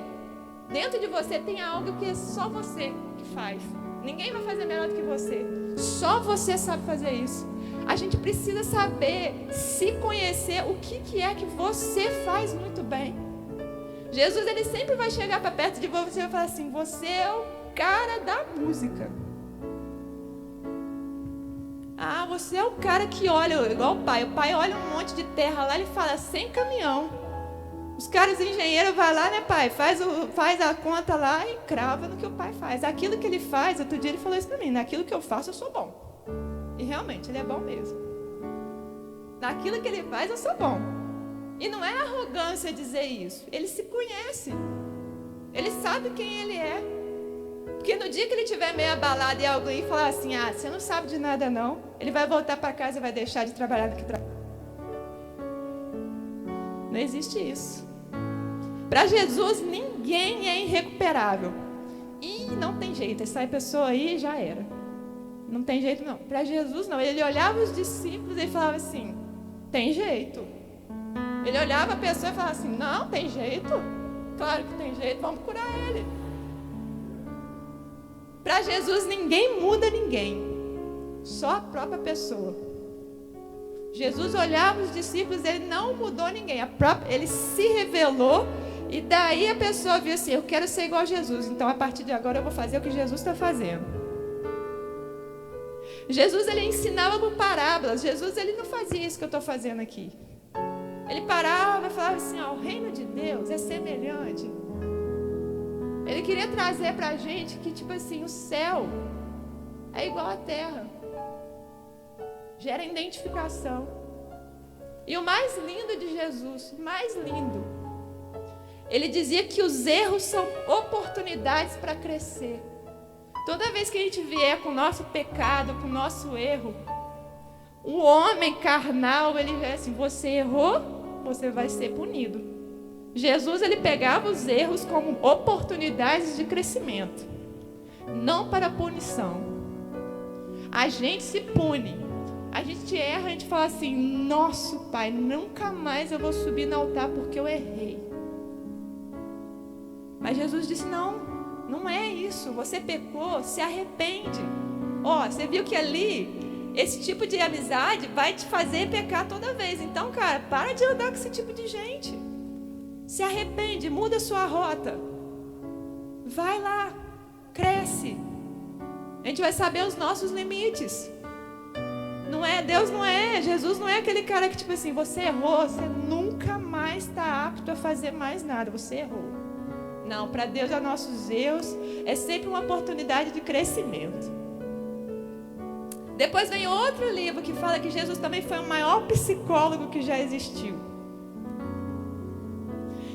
Dentro de você tem algo que é só você que faz. Ninguém vai fazer melhor do que você. Só você sabe fazer isso. A gente precisa saber, se conhecer, o que é que você faz muito bem. Jesus, ele sempre vai chegar para perto de você e vai falar assim: você é o cara da música. Ah, você é o cara que olha, igual o pai. O pai olha um monte de terra lá, ele fala: sem caminhão. Os caras engenheiros vão lá, né, pai? Faz a conta lá e crava no que o pai faz. Aquilo que ele faz, outro dia ele falou isso para mim: naquilo que eu faço eu sou bom. E realmente, ele é bom mesmo. Naquilo que ele faz eu sou bom. E não é arrogância dizer isso. Ele se conhece. Ele sabe quem ele é. Porque no dia que ele estiver meio abalado e alguém falar assim: ah, você não sabe de nada não, ele vai voltar para casa e vai deixar de trabalhar no que trabalha. Não existe isso. Para Jesus, ninguém é irrecuperável. E não tem jeito. Essa pessoa aí já era. Não tem jeito não. Para Jesus não. Ele olhava os discípulos e falava assim: tem jeito. Ele olhava a pessoa e falava assim: não, tem jeito. Claro que tem jeito, vamos curar ele. Para Jesus ninguém muda ninguém. Só a própria pessoa. Jesus olhava os discípulos, ele não mudou ninguém. Ele se revelou e daí a pessoa viu assim: eu quero ser igual a Jesus. Então a partir de agora eu vou fazer o que Jesus está fazendo. Jesus, ele ensinava por parábolas. Jesus, ele não fazia isso que eu estou fazendo aqui. Ele parava e falava assim: ó, o reino de Deus é semelhante. Ele queria trazer para a gente que, tipo assim, o céu é igual à terra. Gera identificação. E o mais lindo de Jesus, mais lindo, ele dizia que os erros são oportunidades para crescer. Toda vez que a gente vier com o nosso pecado, com o nosso erro, o homem carnal, ele é assim: você errou, você vai ser punido. Jesus, ele pegava os erros como oportunidades de crescimento, não para punição. A gente se pune, a gente erra, a gente fala assim: nosso Pai, nunca mais eu vou subir no altar porque eu errei. Mas Jesus disse: não é isso, você pecou, se arrepende. Você viu que ali, esse tipo de amizade vai te fazer pecar toda vez. Então, cara, para de andar com esse tipo de gente. Se arrepende, muda a sua rota. Vai lá, cresce. A gente vai saber os nossos limites. Jesus não é aquele cara que tipo assim, você errou, você nunca mais está apto a fazer mais nada, você errou. Não, para Deus, os nossos erros é sempre uma oportunidade de crescimento. Depois vem outro livro que fala que Jesus também foi o maior psicólogo que já existiu.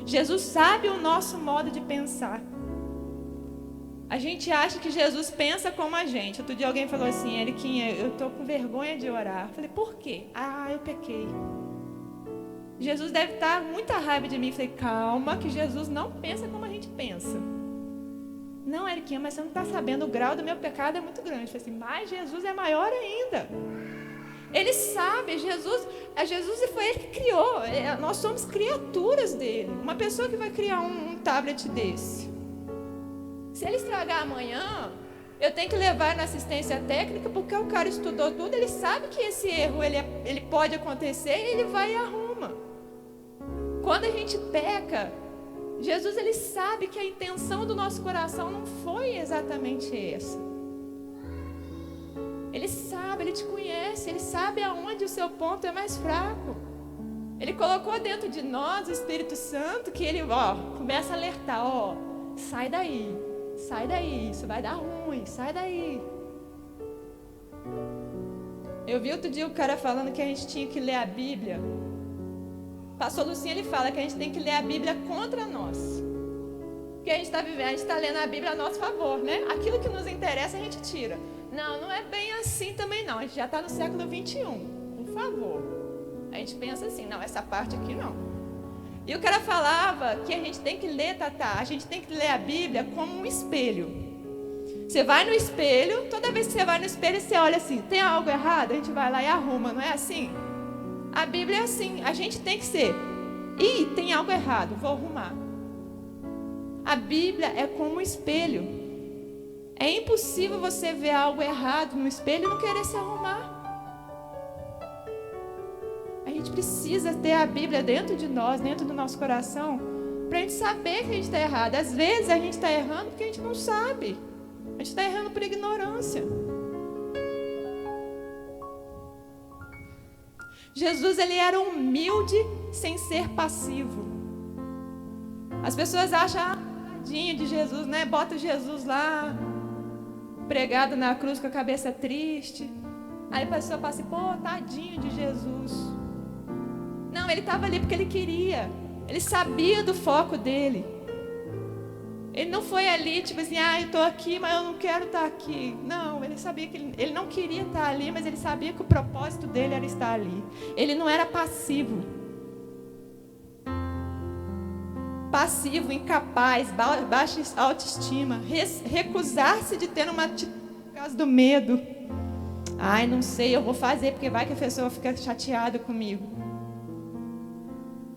Jesus sabe o nosso modo de pensar. A gente acha que Jesus pensa como a gente. Outro dia alguém falou assim: Eriquinha, eu estou com vergonha de orar. Eu falei: por quê? Eu pequei. Jesus deve estar com muita raiva de mim. Eu falei: calma, que Jesus não pensa como a gente pensa. Não, Eriquinha, mas você não está sabendo, o grau do meu pecado é muito grande. Eu falei assim: mas Jesus é maior ainda. Ele sabe, Jesus foi Ele que criou. Nós somos criaturas dele. Uma pessoa que vai criar um tablet desse, se ele estragar amanhã, eu tenho que levar na assistência técnica, porque o cara estudou tudo, ele sabe que esse erro ele pode acontecer, e ele vai e arruma. Quando a gente peca, Jesus, ele sabe que a intenção do nosso coração não foi exatamente essa. Ele sabe, ele te conhece, ele sabe aonde o seu ponto é mais fraco. Ele colocou dentro de nós o Espírito Santo, que ele começa a alertar: sai daí, isso vai dar ruim, sai daí. Eu vi outro dia o cara falando que a gente tinha que ler a Bíblia. Pastor Lucinha, ele fala que a gente tem que ler a Bíblia contra nós. Porque a gente está vivendo, a gente está lendo a Bíblia a nosso favor, né? Aquilo que nos interessa a gente tira. Não é bem assim também não. A gente já está no século 21, por favor. A gente pensa assim: não, essa parte aqui não. E o cara falava que a gente tem que ler, a gente tem que ler a Bíblia como um espelho. Você vai no espelho, toda vez que você vai no espelho, você olha assim: tem algo errado? A gente vai lá e arruma, não é assim? A Bíblia é assim, a gente tem que ser: tem algo errado, vou arrumar. A Bíblia é como um espelho. É impossível você ver algo errado no espelho e não querer se arrumar. A gente precisa ter a Bíblia dentro de nós, dentro do nosso coração, para a gente saber que a gente está errado. Às vezes a gente está errando porque a gente não sabe. A gente está errando por ignorância. Jesus, ele era humilde sem ser passivo. As pessoas acham: tadinho de Jesus, né? Bota Jesus lá, pregado na cruz com a cabeça triste. Aí a pessoa fala assim: tadinho de Jesus. Não, ele estava ali porque ele queria. Ele sabia do foco dele. Ele não foi ali tipo assim: eu estou aqui, mas eu não quero estar aqui. Não, ele sabia que ele não queria estar ali, mas ele sabia que o propósito dele era estar ali. Ele não era passivo. Passivo, incapaz, baixa autoestima, recusar-se de ter uma atitude por causa do medo. Não sei, eu vou fazer porque vai que a pessoa fica chateada comigo.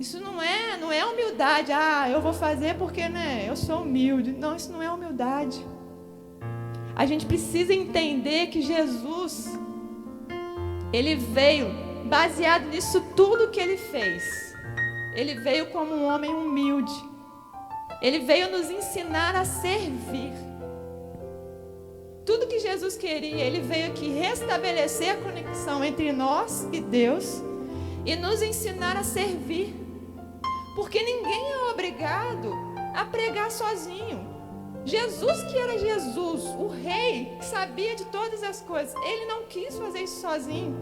Isso não é humildade. Eu vou fazer porque, eu sou humilde. Não, isso não é humildade. A gente precisa entender que Jesus, ele veio baseado nisso tudo que ele fez. Ele veio como um homem humilde. Ele veio nos ensinar a servir. Tudo que Jesus queria, ele veio aqui restabelecer a conexão entre nós e Deus e nos ensinar a servir. Porque ninguém é obrigado a pregar sozinho. Jesus, que era Jesus, o rei, que sabia de todas as coisas, ele não quis fazer isso sozinho.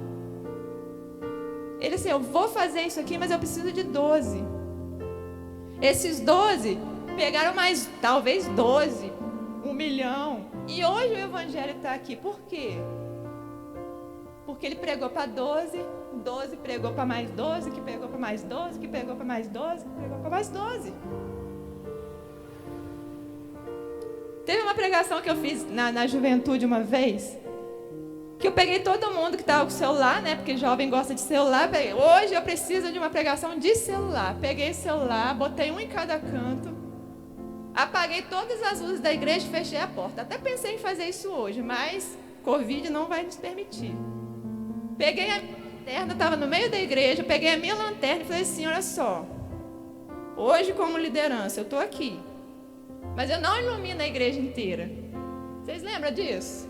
Ele disse: eu vou fazer isso aqui, mas eu preciso de 12. Esses 12 pegaram mais, talvez 12, 1 milhão. E hoje o evangelho está aqui. Por quê? Porque ele pregou para 12, 12 pregou para mais 12, que pregou para mais 12, que pregou para mais 12, que pregou para mais 12. Teve uma pregação que eu fiz na juventude uma vez, que eu peguei todo mundo que estava com celular, né? Porque jovem gosta de celular. Hoje eu preciso de uma pregação de celular. Peguei o celular, botei um em cada canto, apaguei todas as luzes da igreja e fechei a porta. Até pensei em fazer isso hoje, mas Covid não vai nos permitir. Peguei a minha lanterna, estava no meio da igreja, peguei a minha lanterna e falei assim, olha só, hoje como liderança eu estou aqui, mas eu não ilumino a igreja inteira. Vocês lembram disso?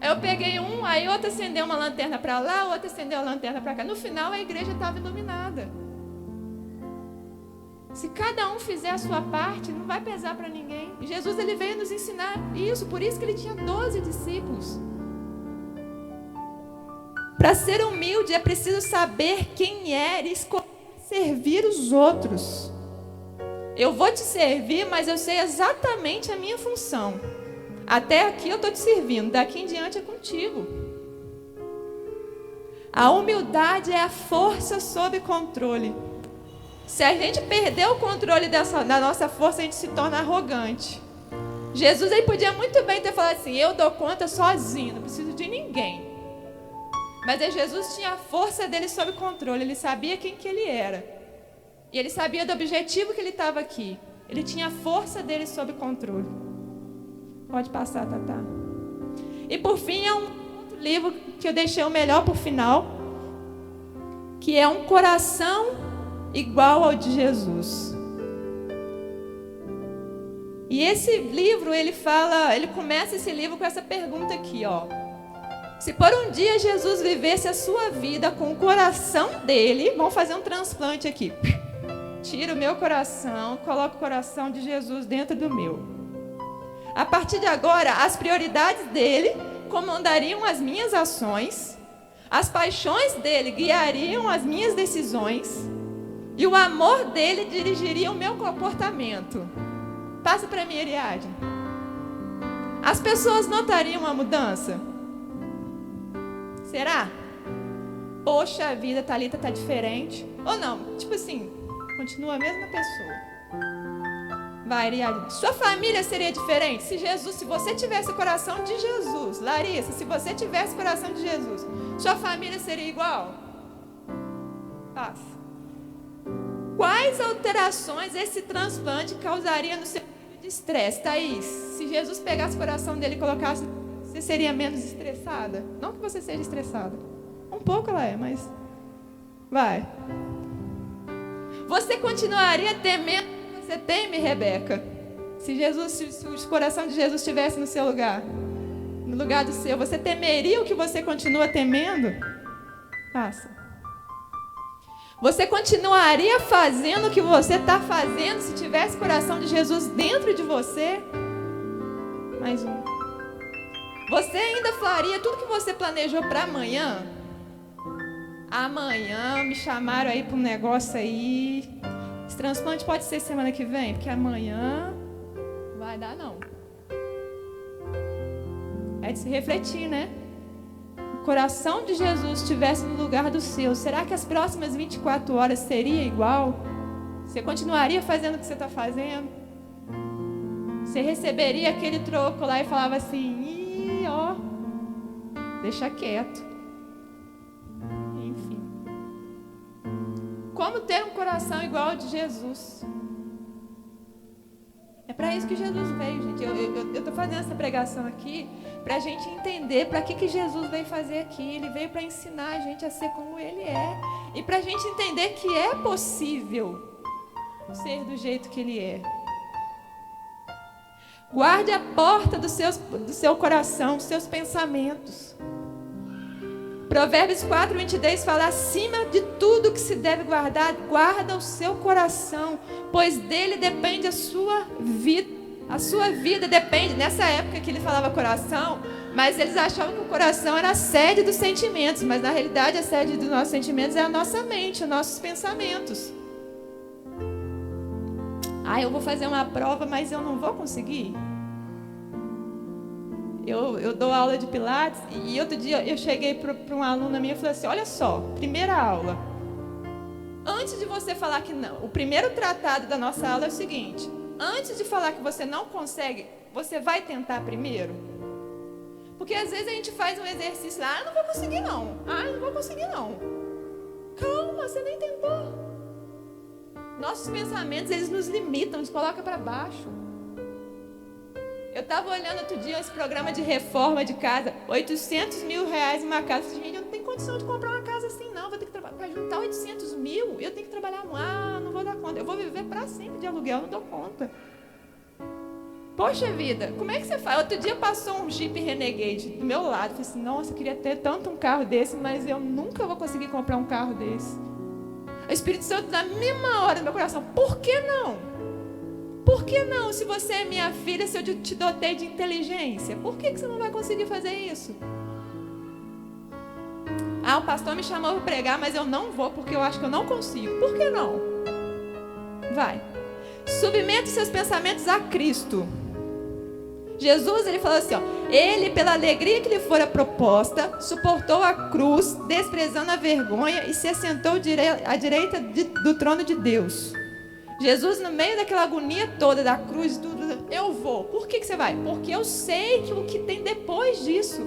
Eu peguei um, aí outro acendeu uma lanterna para lá, outro acendeu a lanterna para cá. No final a igreja estava iluminada. Se cada um fizer a sua parte, não vai pesar para ninguém. E Jesus ele veio nos ensinar isso, por isso que ele tinha 12 discípulos. Para ser humilde é preciso saber quem é e escolher servir os outros. Eu vou te servir, mas eu sei exatamente a minha função. Até aqui eu estou te servindo, daqui em diante é contigo. A humildade é a força sob controle. Se a gente perder o controle da nossa força, a gente se torna arrogante. Jesus ele podia muito bem ter falado assim, eu dou conta sozinho, não preciso de ninguém. Mas Jesus tinha a força dele sob controle, ele sabia quem que ele era. E ele sabia do objetivo que ele estava aqui. Ele tinha a força dele sob controle. Pode passar, Tatá. E por fim, é um outro livro que eu deixei o melhor por final, que é Um Coração Igual ao de Jesus. E esse livro, ele começa esse livro com essa pergunta aqui, ó. Se por um dia Jesus vivesse a sua vida com o coração dele, vamos fazer um transplante aqui. Tira o meu coração, coloca o coração de Jesus dentro do meu. A partir de agora, as prioridades dele comandariam as minhas ações, as paixões dele guiariam as minhas decisões e o amor dele dirigiria o meu comportamento. Passa para mim, Ariadne. As pessoas notariam a mudança? Será? Poxa vida, Thalita tá diferente. Ou não, tipo assim, continua a mesma pessoa. Vai, Ariadne. Sua família seria diferente se você tivesse o coração de Jesus. Larissa, se você tivesse o coração de Jesus, sua família seria igual? Passa. Quais alterações esse transplante causaria no seu nível de estresse? Thaís, se Jesus pegasse o coração dele e colocasse, você seria menos estressada? Não que você seja estressada. Um pouco ela é, mas... Vai. Você continuaria temendo? Você teme, Rebeca? Se o coração de Jesus estivesse no seu lugar, no lugar do seu, você temeria o que você continua temendo? Passa. Você continuaria fazendo o que você está fazendo se tivesse o coração de Jesus dentro de você? Mais um. Você ainda faria tudo que você planejou para amanhã? Amanhã me chamaram aí para um negócio aí. Esse transplante pode ser semana que vem, porque amanhã não vai dar não. É de se refletir, né? O coração de Jesus estivesse no lugar do seu, será que as próximas 24 horas seria igual? Você continuaria fazendo o que você está fazendo? Você receberia aquele troco lá e falava assim, ó, deixa quieto. Como ter um coração igual ao de Jesus? É para isso que Jesus veio, gente. Eu estou fazendo essa pregação aqui para a gente entender para que Jesus veio fazer aqui. Ele veio para ensinar a gente a ser como Ele é. E para a gente entender que é possível ser do jeito que Ele é. Guarde a porta do seu coração, dos seus pensamentos. Provérbios 4:23 fala, acima de tudo que se deve guardar, guarda o seu coração, pois dele depende a sua vida. A sua vida depende, nessa época que ele falava coração, mas eles achavam que o coração era a sede dos sentimentos, mas na realidade a sede dos nossos sentimentos é a nossa mente, os nossos pensamentos. Eu vou fazer uma prova, mas eu não vou conseguir. Eu dou aula de Pilates e outro dia eu cheguei para uma aluna minha e falei assim, olha só, primeira aula. Antes de você falar que não, o primeiro tratado da nossa aula é o seguinte, antes de falar que você não consegue, você vai tentar primeiro? Porque às vezes a gente faz um exercício lá, não vou conseguir não, não vou conseguir não. Calma, você nem tentou. Nossos pensamentos, eles nos limitam, nos colocam para baixo. Eu estava olhando outro dia esse programa de reforma de casa, 800 mil reais uma casa. Gente, eu não tenho condição de comprar uma casa assim não, vou ter que trabalhar, para juntar 800 mil, eu tenho que trabalhar, não vou dar conta, eu vou viver para sempre de aluguel, não dou conta. Poxa vida, como é que você faz? Outro dia passou um Jeep Renegade do meu lado, eu falei assim, nossa, eu queria ter tanto um carro desse, mas eu nunca vou conseguir comprar um carro desse. O Espírito Santo, na mesma hora, no meu coração, por que não? Por que não? Se você é minha filha, se eu te dotei de inteligência, por que você não vai conseguir fazer isso? O pastor me chamou para pregar, mas eu não vou porque eu acho que eu não consigo. Por que não? Vai. Submeta seus pensamentos a Cristo. Jesus, ele falou assim, ele, pela alegria que lhe fora proposta, suportou a cruz, desprezando a vergonha e se assentou à direita do trono de Deus. Jesus, no meio daquela agonia toda da cruz, tudo, eu vou. Por que você vai? Porque eu sei que o que tem depois disso.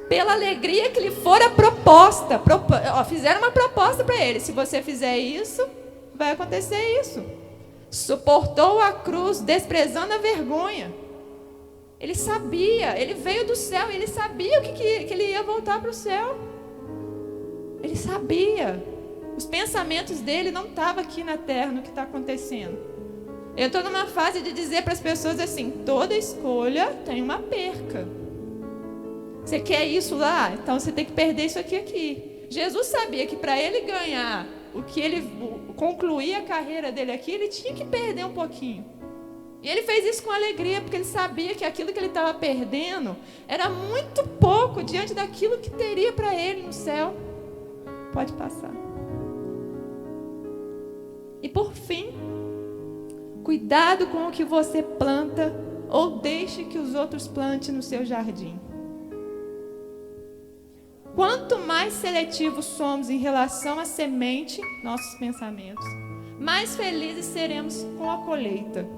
Pela alegria que lhe fora proposta. Fizeram uma proposta para ele. Se você fizer isso, vai acontecer isso. Suportou a cruz, desprezando a vergonha. Ele sabia, ele veio do céu, ele sabia que ele ia voltar para o céu. Ele sabia. Os pensamentos dele não estavam aqui na terra, no que está acontecendo. Eu estou numa fase de dizer para as pessoas assim, toda escolha tem uma perca. Você quer isso lá? Então você tem que perder isso aqui. Jesus sabia que para ele ganhar, concluir a carreira dele aqui, ele tinha que perder um pouquinho. E ele fez isso com alegria, porque ele sabia que aquilo que ele estava perdendo era muito pouco diante daquilo que teria para ele no céu. Pode passar. E por fim, cuidado com o que você planta ou deixe que os outros plantem no seu jardim. Quanto mais seletivos somos em relação à semente, nossos pensamentos, mais felizes seremos com a colheita.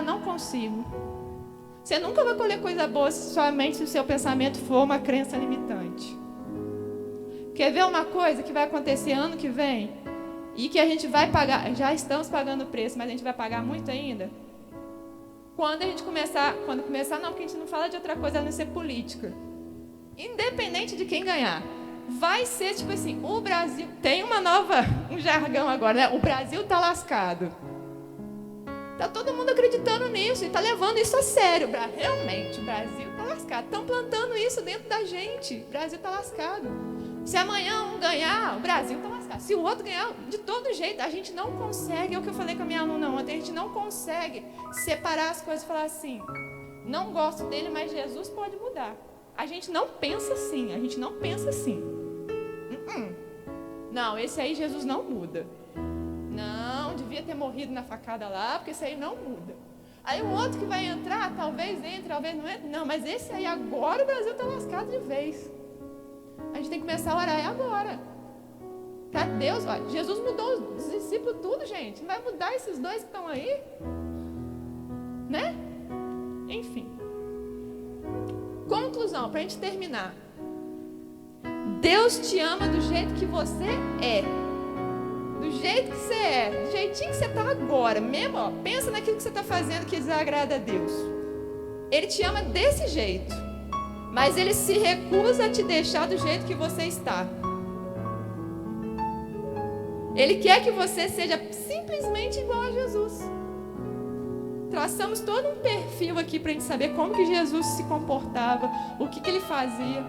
Não consigo. Você nunca vai colher coisa boa somente se o seu pensamento for uma crença limitante. Quer ver uma coisa que vai acontecer ano que vem? E que a gente vai pagar, já estamos pagando o preço, mas a gente vai pagar muito ainda? Quando começar não, porque a gente não fala de outra coisa a não ser política. Independente de quem ganhar, vai ser tipo assim, o Brasil, tem um jargão agora, né? O Brasil tá lascado. Tá todo mundo acreditando nisso e tá levando isso a sério. Realmente, o Brasil tá lascado. Estão plantando isso dentro da gente. O Brasil tá lascado. Se amanhã um ganhar, o Brasil está lascado. Se o outro ganhar, de todo jeito, a gente não consegue, é o que eu falei com a minha aluna ontem, a gente não consegue separar as coisas e falar assim, não gosto dele, mas Jesus pode mudar. A gente não pensa assim, Não, esse aí Jesus não muda. Não, devia ter morrido na facada lá, porque esse aí não muda. Aí o outro que vai entrar, talvez entre, talvez não entre. Não, mas esse aí agora o Brasil está lascado de vez. A gente tem que começar a orar agora. Para Deus, olha, Jesus mudou os discípulos tudo, gente. Não vai mudar esses dois que estão aí? Né? Enfim. Conclusão, para a gente terminar. Deus te ama do jeito que você é. Do jeito que você é. Do jeitinho que você está agora. Mesmo, pensa naquilo que você está fazendo que desagrada a Deus. Ele te ama desse jeito. Mas ele se recusa a te deixar do jeito que você está. Ele quer que você seja simplesmente igual a Jesus. Traçamos todo um perfil aqui para a gente saber como que Jesus se comportava, o que ele fazia.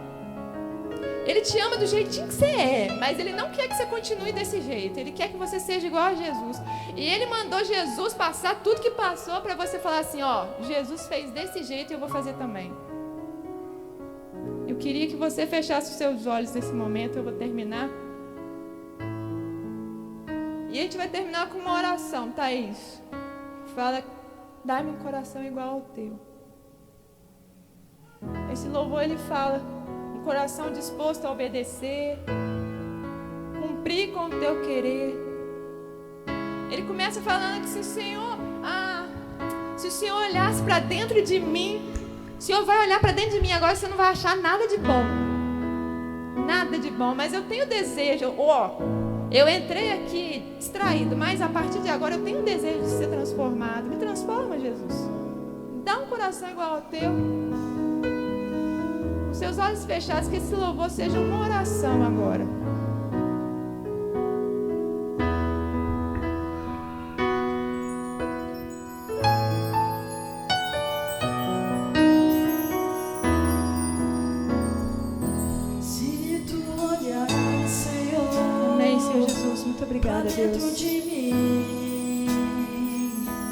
Ele te ama do jeitinho que você é, mas ele não quer que você continue desse jeito. Ele quer que você seja igual a Jesus. E ele mandou Jesus passar tudo que passou para você falar assim, Jesus fez desse jeito e eu vou fazer também. Eu queria que você fechasse os seus olhos nesse momento, eu vou terminar. E a gente vai terminar com uma oração, Thaís. Fala, dá-me um coração igual ao teu. Esse louvor ele fala, um coração disposto a obedecer, cumprir com o teu querer. Ele começa falando que se o Senhor olhasse para dentro de mim, o Senhor vai olhar para dentro de mim agora, você não vai achar nada de bom. Nada de bom, mas eu tenho desejo, eu entrei aqui distraído, mas a partir de agora eu tenho desejo de ser transformado. Me transforma, Jesus. Dá um coração igual ao teu. Com seus olhos fechados, que esse louvor seja uma oração agora. Se tu olhar, Senhor, Amém, Senhor Jesus. Muito obrigada, pra dentro Deus. de mim,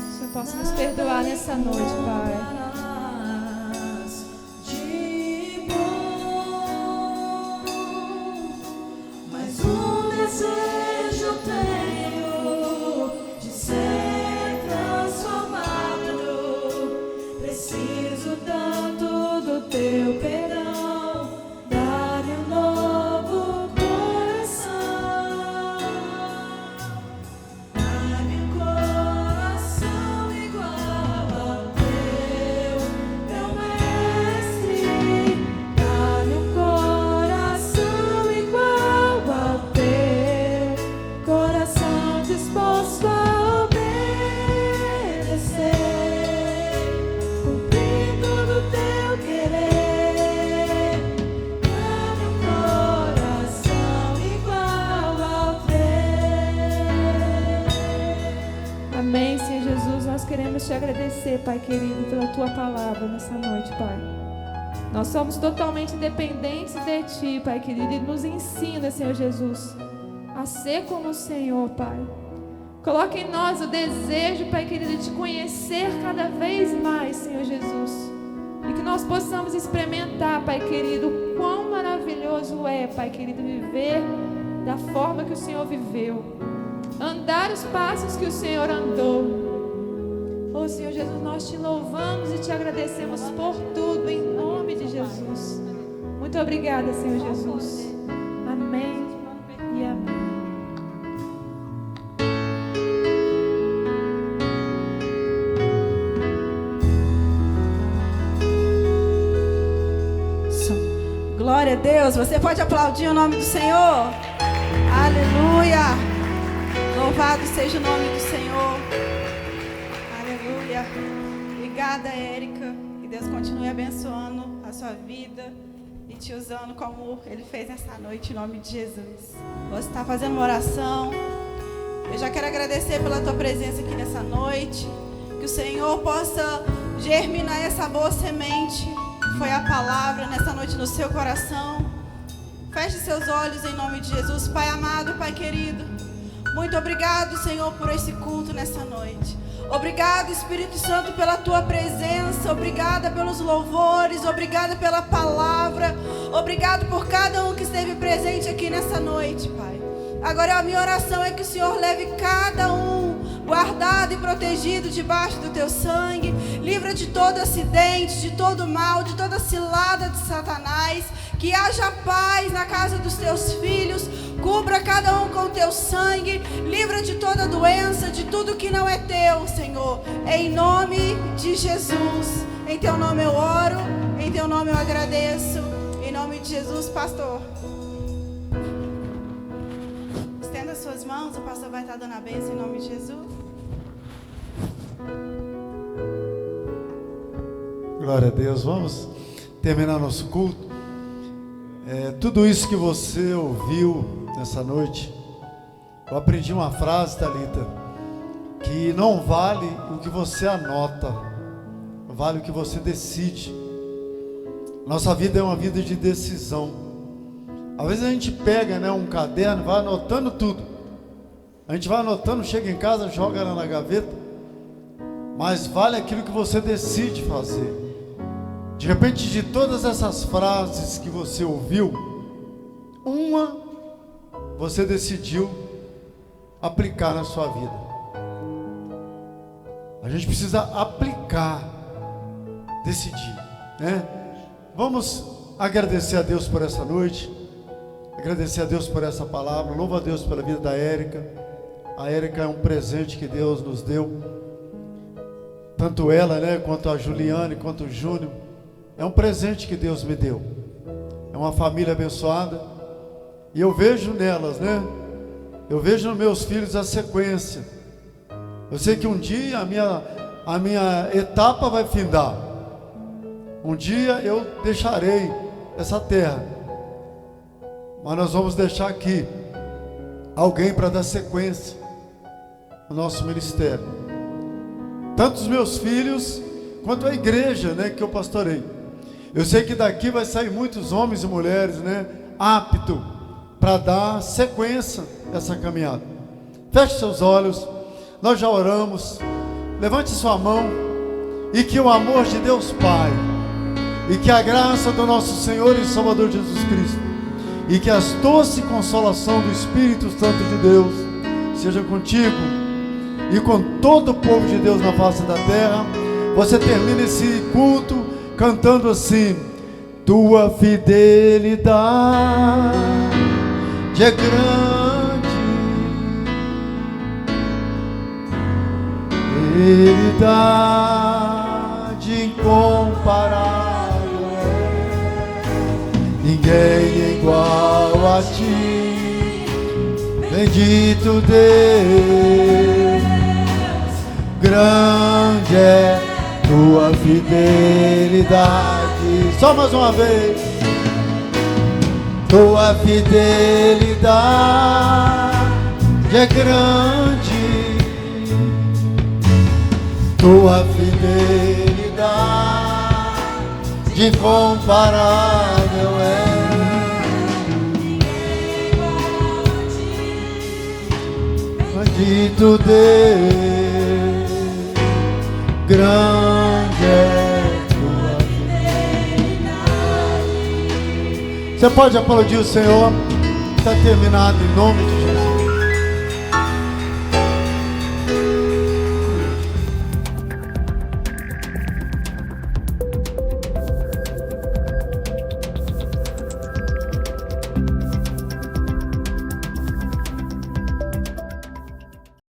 O Senhor possa nos perdoar nessa noite, Pai. de bom, mas um desejo eu tenho de ser transformado. Preciso tanto do teu perdão, dar-me um novo coração, dar-me um coração igual ao teu, meu mestre. Dá-me um coração igual ao teu, coração disposto a obedecer, cumprindo do teu querer. Dá-me um coração igual ao teu. Amém, Senhor Jesus. Nós queremos te agradecer, Pai querido, pela tua palavra nessa noite, Pai. Nós somos totalmente dependentes de ti, Pai querido, e nos ensina, Senhor Jesus, a ser como o Senhor, Pai. Coloca em nós o desejo, Pai querido, de te conhecer cada vez mais, Senhor Jesus. E que nós possamos experimentar, Pai querido, o quão maravilhoso é, Pai querido, viver da forma que o Senhor viveu. Andar os passos que o Senhor andou. Oh, Senhor Jesus, nós te louvamos e te agradecemos por tudo, em nome de Jesus. Muito obrigada, Senhor Jesus. Amém e amém. Glória a Deus. Você pode aplaudir o nome do Senhor? Aleluia. Louvado seja o nome do Senhor. Aleluia. Obrigada, Érica. Que Deus continue abençoando a sua vida e te usando como Ele fez nessa noite, em nome de Jesus. Você está fazendo uma oração. Eu já quero agradecer pela tua presença aqui nessa noite. Que o Senhor possa germinar essa boa semente. Foi a palavra nessa noite no seu coração. Feche seus olhos em nome de Jesus. Pai amado, Pai querido, muito obrigado, Senhor, por esse culto nessa noite. Obrigado, Espírito Santo, pela tua presença. Obrigada pelos louvores. Obrigada pela palavra. Obrigado por cada um que esteve presente aqui nessa noite, Pai. Agora a minha oração é que o Senhor leve cada um guardado e protegido debaixo do teu sangue. Livra de todo acidente, de todo mal, de toda cilada de Satanás. Que haja paz na casa dos teus filhos. Cubra cada um com o teu sangue. Livra de toda doença, de tudo que não é teu, Senhor. Em nome de Jesus. Em teu nome eu oro, em teu nome eu agradeço. Em nome de Jesus, pastor. Estenda suas mãos, o pastor vai estar dando a bênção em nome de Jesus. Glória a Deus. Vamos terminar nosso culto. Tudo isso que você ouviu nessa noite, eu aprendi uma frase, Thalita, que não vale o que você anota, vale o que você decide. Nossa vida é uma vida de decisão. Às vezes a gente pega, um caderno, vai anotando tudo. A gente vai anotando, chega em casa, joga ela na gaveta. Mas vale aquilo que você decide fazer. De repente, de todas essas frases que você ouviu, uma você decidiu aplicar na sua vida. A gente precisa aplicar, decidir, Vamos agradecer a Deus por essa noite, agradecer a Deus por essa palavra. Louvo a Deus pela vida da Érica. A Érica é um presente que Deus nos deu, tanto ela, né, quanto a Juliane, quanto o Júnior. É um presente que Deus me deu. É uma família abençoada. E eu vejo nelas, né, eu vejo nos meus filhos a sequência. Eu sei que um dia a minha etapa vai findar. Um dia eu deixarei essa terra, mas nós vamos deixar aqui alguém para dar sequência no nosso ministério. Tanto os meus filhos quanto a igreja, né, que eu pastorei. Eu sei que daqui vai sair muitos homens e mulheres, né, aptos para dar sequência a essa caminhada. Feche seus olhos. Nós já oramos. Levante sua mão. E que o amor de Deus Pai, e que a graça do nosso Senhor e Salvador Jesus Cristo, e que as doce consolação do Espírito Santo de Deus seja contigo e com todo o povo de Deus na face da terra. Você termina esse culto cantando assim: tua fidelidade é grande, fidelidade incomparável, ninguém é igual a ti, bendito Deus, grande é tua fidelidade. Só mais uma vez. Tua fidelidade é grande, tua fidelidade incomparável é. Bendito Deus, grande é tua fidelidade. Você pode aplaudir o Senhor. Está terminado em nome de